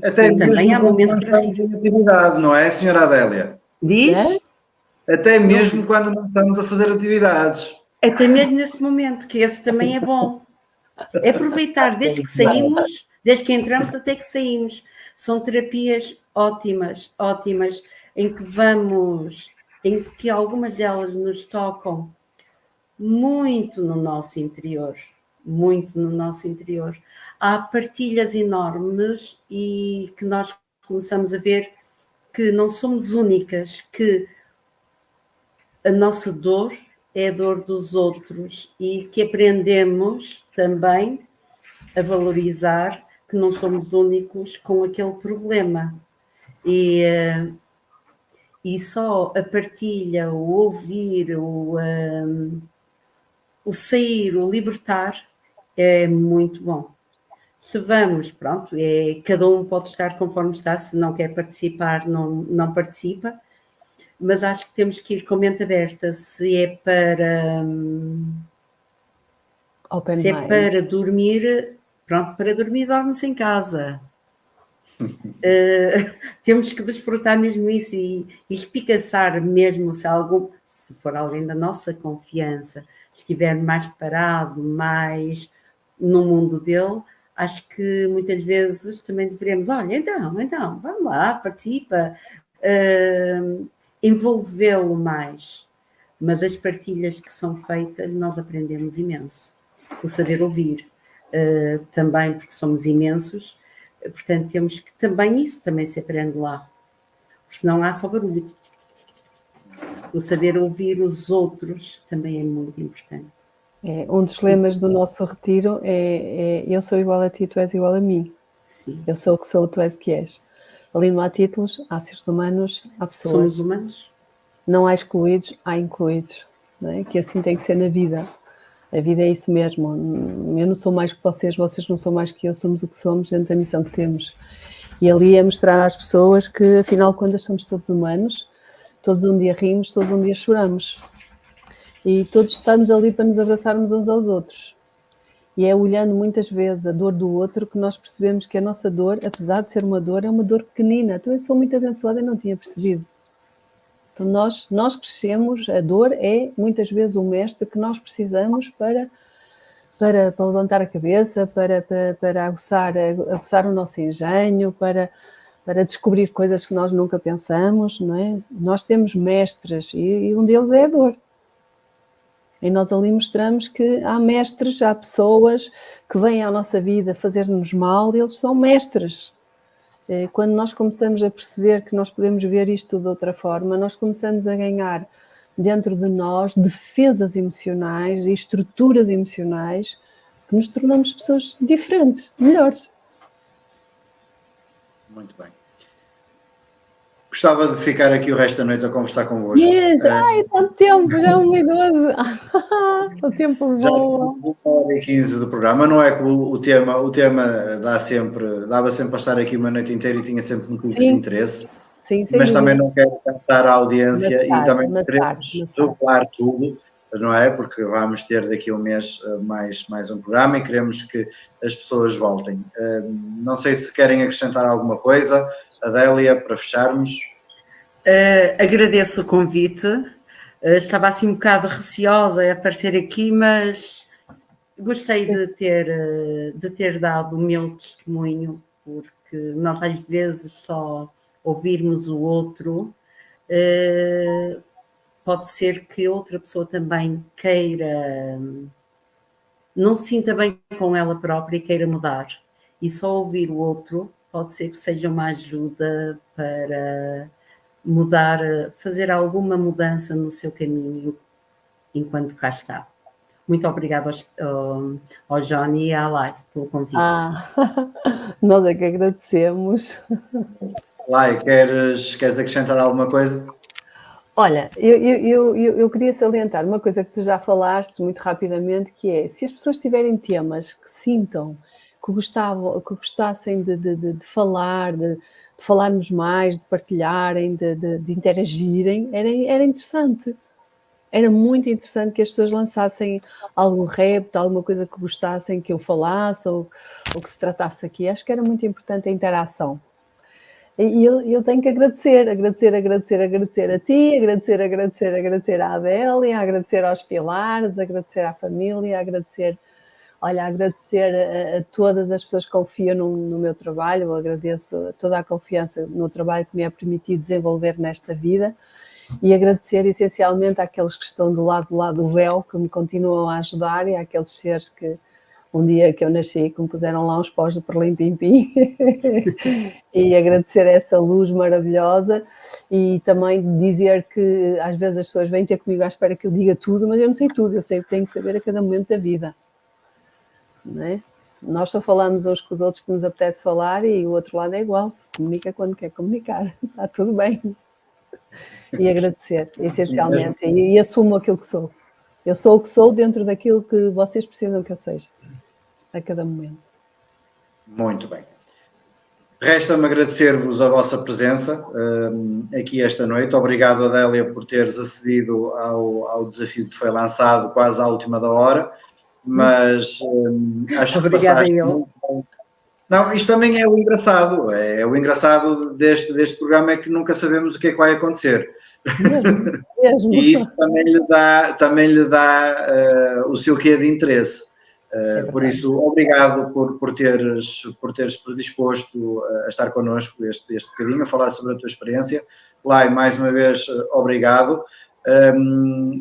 Até mesmo também há momentos para rir. Em atividade, não é, senhora Adélia? Diz? Até mesmo quando não estamos a fazer atividades. Até mesmo nesse momento, que esse também é bom. É aproveitar desde que saímos, desde que entramos até que saímos. São terapias ótimas, em que algumas delas nos tocam muito no nosso interior, muito no nosso interior. Há partilhas enormes e que nós começamos a ver que não somos únicas, que a nossa dor é a dor dos outros e que aprendemos também a valorizar que não somos únicos com aquele problema. E só a partilha, o ouvir, o sair, o libertar é muito bom. Se vamos, pronto, cada um pode estar conforme está, se não quer participar, não participa, mas acho que temos que ir com a mente aberta, se é para dormir, pronto, para dormir dorme-se em casa. Temos que desfrutar mesmo isso e espicaçar mesmo se for alguém da nossa confiança, estiver mais parado, mais no mundo dele, acho que muitas vezes também deveríamos, olha, então, vamos lá, participa, envolvê-lo mais. Mas as partilhas que são feitas, nós aprendemos imenso. O saber ouvir, também porque somos imensos, portanto temos que também se aprende lá, porque senão há só barulho. O saber ouvir os outros também é muito importante. Um dos lemas do nosso retiro é eu sou igual a ti, tu és igual a mim. Sim. Eu sou o que sou, tu és o que és. Ali não há títulos, há seres humanos, há pessoas. Somos humanos. Não há excluídos, há incluídos. Não é? Que assim tem que ser na vida. A vida é isso mesmo. Eu não sou mais que vocês não são mais que eu, somos o que somos dentro da missão que temos. E ali é mostrar às pessoas que, afinal de contas, somos todos humanos, todos um dia rimos, todos um dia choramos. E todos estamos ali para nos abraçarmos uns aos outros. E é olhando muitas vezes a dor do outro que nós percebemos que a nossa dor, apesar de ser uma dor, é uma dor pequenina. Então eu sou muito abençoada e não tinha percebido. Então nós crescemos, a dor é muitas vezes o mestre que nós precisamos para levantar a cabeça, para aguçar o nosso engenho, para descobrir coisas que nós nunca pensamos, não é? Nós temos mestres e um deles é a dor. E nós ali mostramos que há mestres, há pessoas que vêm à nossa vida fazer-nos mal, e eles são mestres. Quando nós começamos a perceber que nós podemos ver isto de outra forma, nós começamos a ganhar dentro de nós defesas emocionais e estruturas emocionais que nos tornamos pessoas diferentes, melhores. Muito bem. Gostava de ficar aqui o resto da noite a conversar convosco. Ai, tanto tempo, já 1h12. O tempo voa. Já 1h15 do programa. Não é que o tema dava sempre para estar aqui uma noite inteira e tinha sempre motivos de interesse. Sim, mas também não quero cansar a audiência e também queremos revelar tudo, não é? Porque vamos ter daqui a um mês mais um programa e queremos que as pessoas voltem. Não sei se querem acrescentar alguma coisa, Adélia, para fecharmos. Agradeço o convite. Estava assim um bocado receosa a aparecer aqui, mas gostei de ter dado o meu testemunho, porque nós às vezes só ouvirmos o outro, pode ser que outra pessoa também queira, não se sinta bem com ela própria e queira mudar. E só ouvir o outro pode ser que seja uma ajuda para mudar, fazer alguma mudança no seu caminho enquanto cá está. Muito obrigada ao Johnny e à Lai pelo convite. Nós é que agradecemos. Lai, queres acrescentar alguma coisa? Olha, eu queria salientar uma coisa que tu já falaste muito rapidamente, que é, se as pessoas tiverem temas que sintam, que gostassem de falar, de falarmos mais, de partilharem, de interagirem, era interessante. Era muito interessante que as pessoas lançassem algum repto, alguma coisa que gostassem que eu falasse ou que se tratasse aqui. Acho que era muito importante a interação. E eu tenho que agradecer a ti, agradecer à Adélia, agradecer aos pilares, agradecer à família, agradecer a todas as pessoas que confiam no meu trabalho. Eu agradeço toda a confiança no trabalho que me é permitido desenvolver nesta vida e agradecer essencialmente àqueles que estão do lado do véu, que me continuam a ajudar, e àqueles seres que um dia que eu nasci, que me puseram lá uns pós de perlim-pim-pim e agradecer essa luz maravilhosa e também dizer que às vezes as pessoas vêm ter comigo à espera que eu diga tudo, mas eu não sei tudo, eu sei o que tenho que saber a cada momento da vida, não é? Nós só falamos uns com os outros que nos apetece falar e o outro lado é igual, comunica quando quer comunicar, está tudo bem. E agradecer, essencialmente, e assumo aquilo que sou. Eu sou o que sou dentro daquilo que vocês precisam que eu seja, a cada momento. Muito bem. Resta-me agradecer-vos a vossa presença aqui esta noite. Obrigado, Adélia, por teres acedido ao desafio que foi lançado quase à última da hora, mas acho que obrigada eu. Não, isto também é o engraçado. É o engraçado deste programa é que nunca sabemos o que é que vai acontecer. Mesmo. E isso também lhe dá o seu quê de interesse. Por isso, obrigado por teres predisposto a estar connosco este bocadinho, a falar sobre a tua experiência. Lai, mais uma vez, obrigado.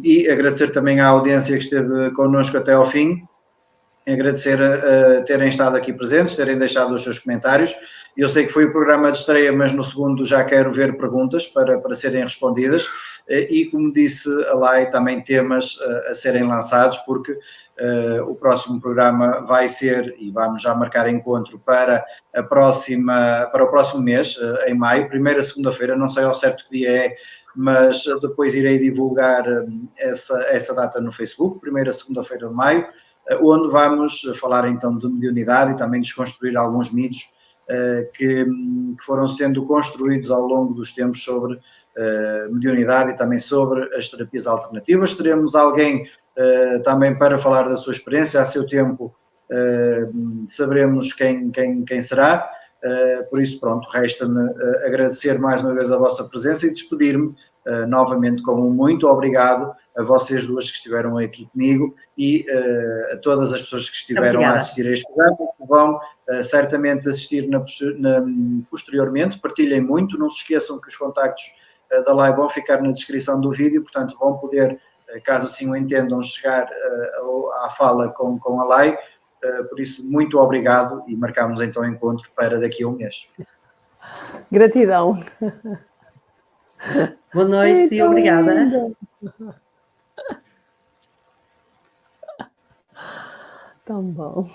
E agradecer também à audiência que esteve connosco até ao fim. Agradecer a terem estado aqui presentes, terem deixado os seus comentários. Eu sei que foi o programa de estreia, mas no segundo já quero ver perguntas para serem respondidas. E, como disse a Lai, também temas a serem lançados, porque o próximo programa vai ser, e vamos já marcar encontro para o próximo mês, em maio, primeira segunda-feira, não sei ao certo que dia é, mas depois irei divulgar essa data no Facebook, primeira segunda-feira de maio, onde vamos falar então de mediunidade e também desconstruir alguns mitos que foram sendo construídos ao longo dos tempos sobre mediunidade e também sobre as terapias alternativas. Teremos alguém também para falar da sua experiência, a seu tempo saberemos quem será. Por isso, pronto, resta-me agradecer mais uma vez a vossa presença e despedir-me novamente com um muito obrigado a vocês duas que estiveram aqui comigo e a todas as pessoas que estiveram a assistir a este programa, que vão certamente assistir posteriormente. Partilhem muito, não se esqueçam que os contactos da live vão ficar na descrição do vídeo, portanto vão poder, caso assim o entendam, chegar à fala com a live. Por isso, muito obrigado e marcamos então encontro para daqui a um mês. Gratidão. Boa noite e obrigada. Lindo. Tão bom.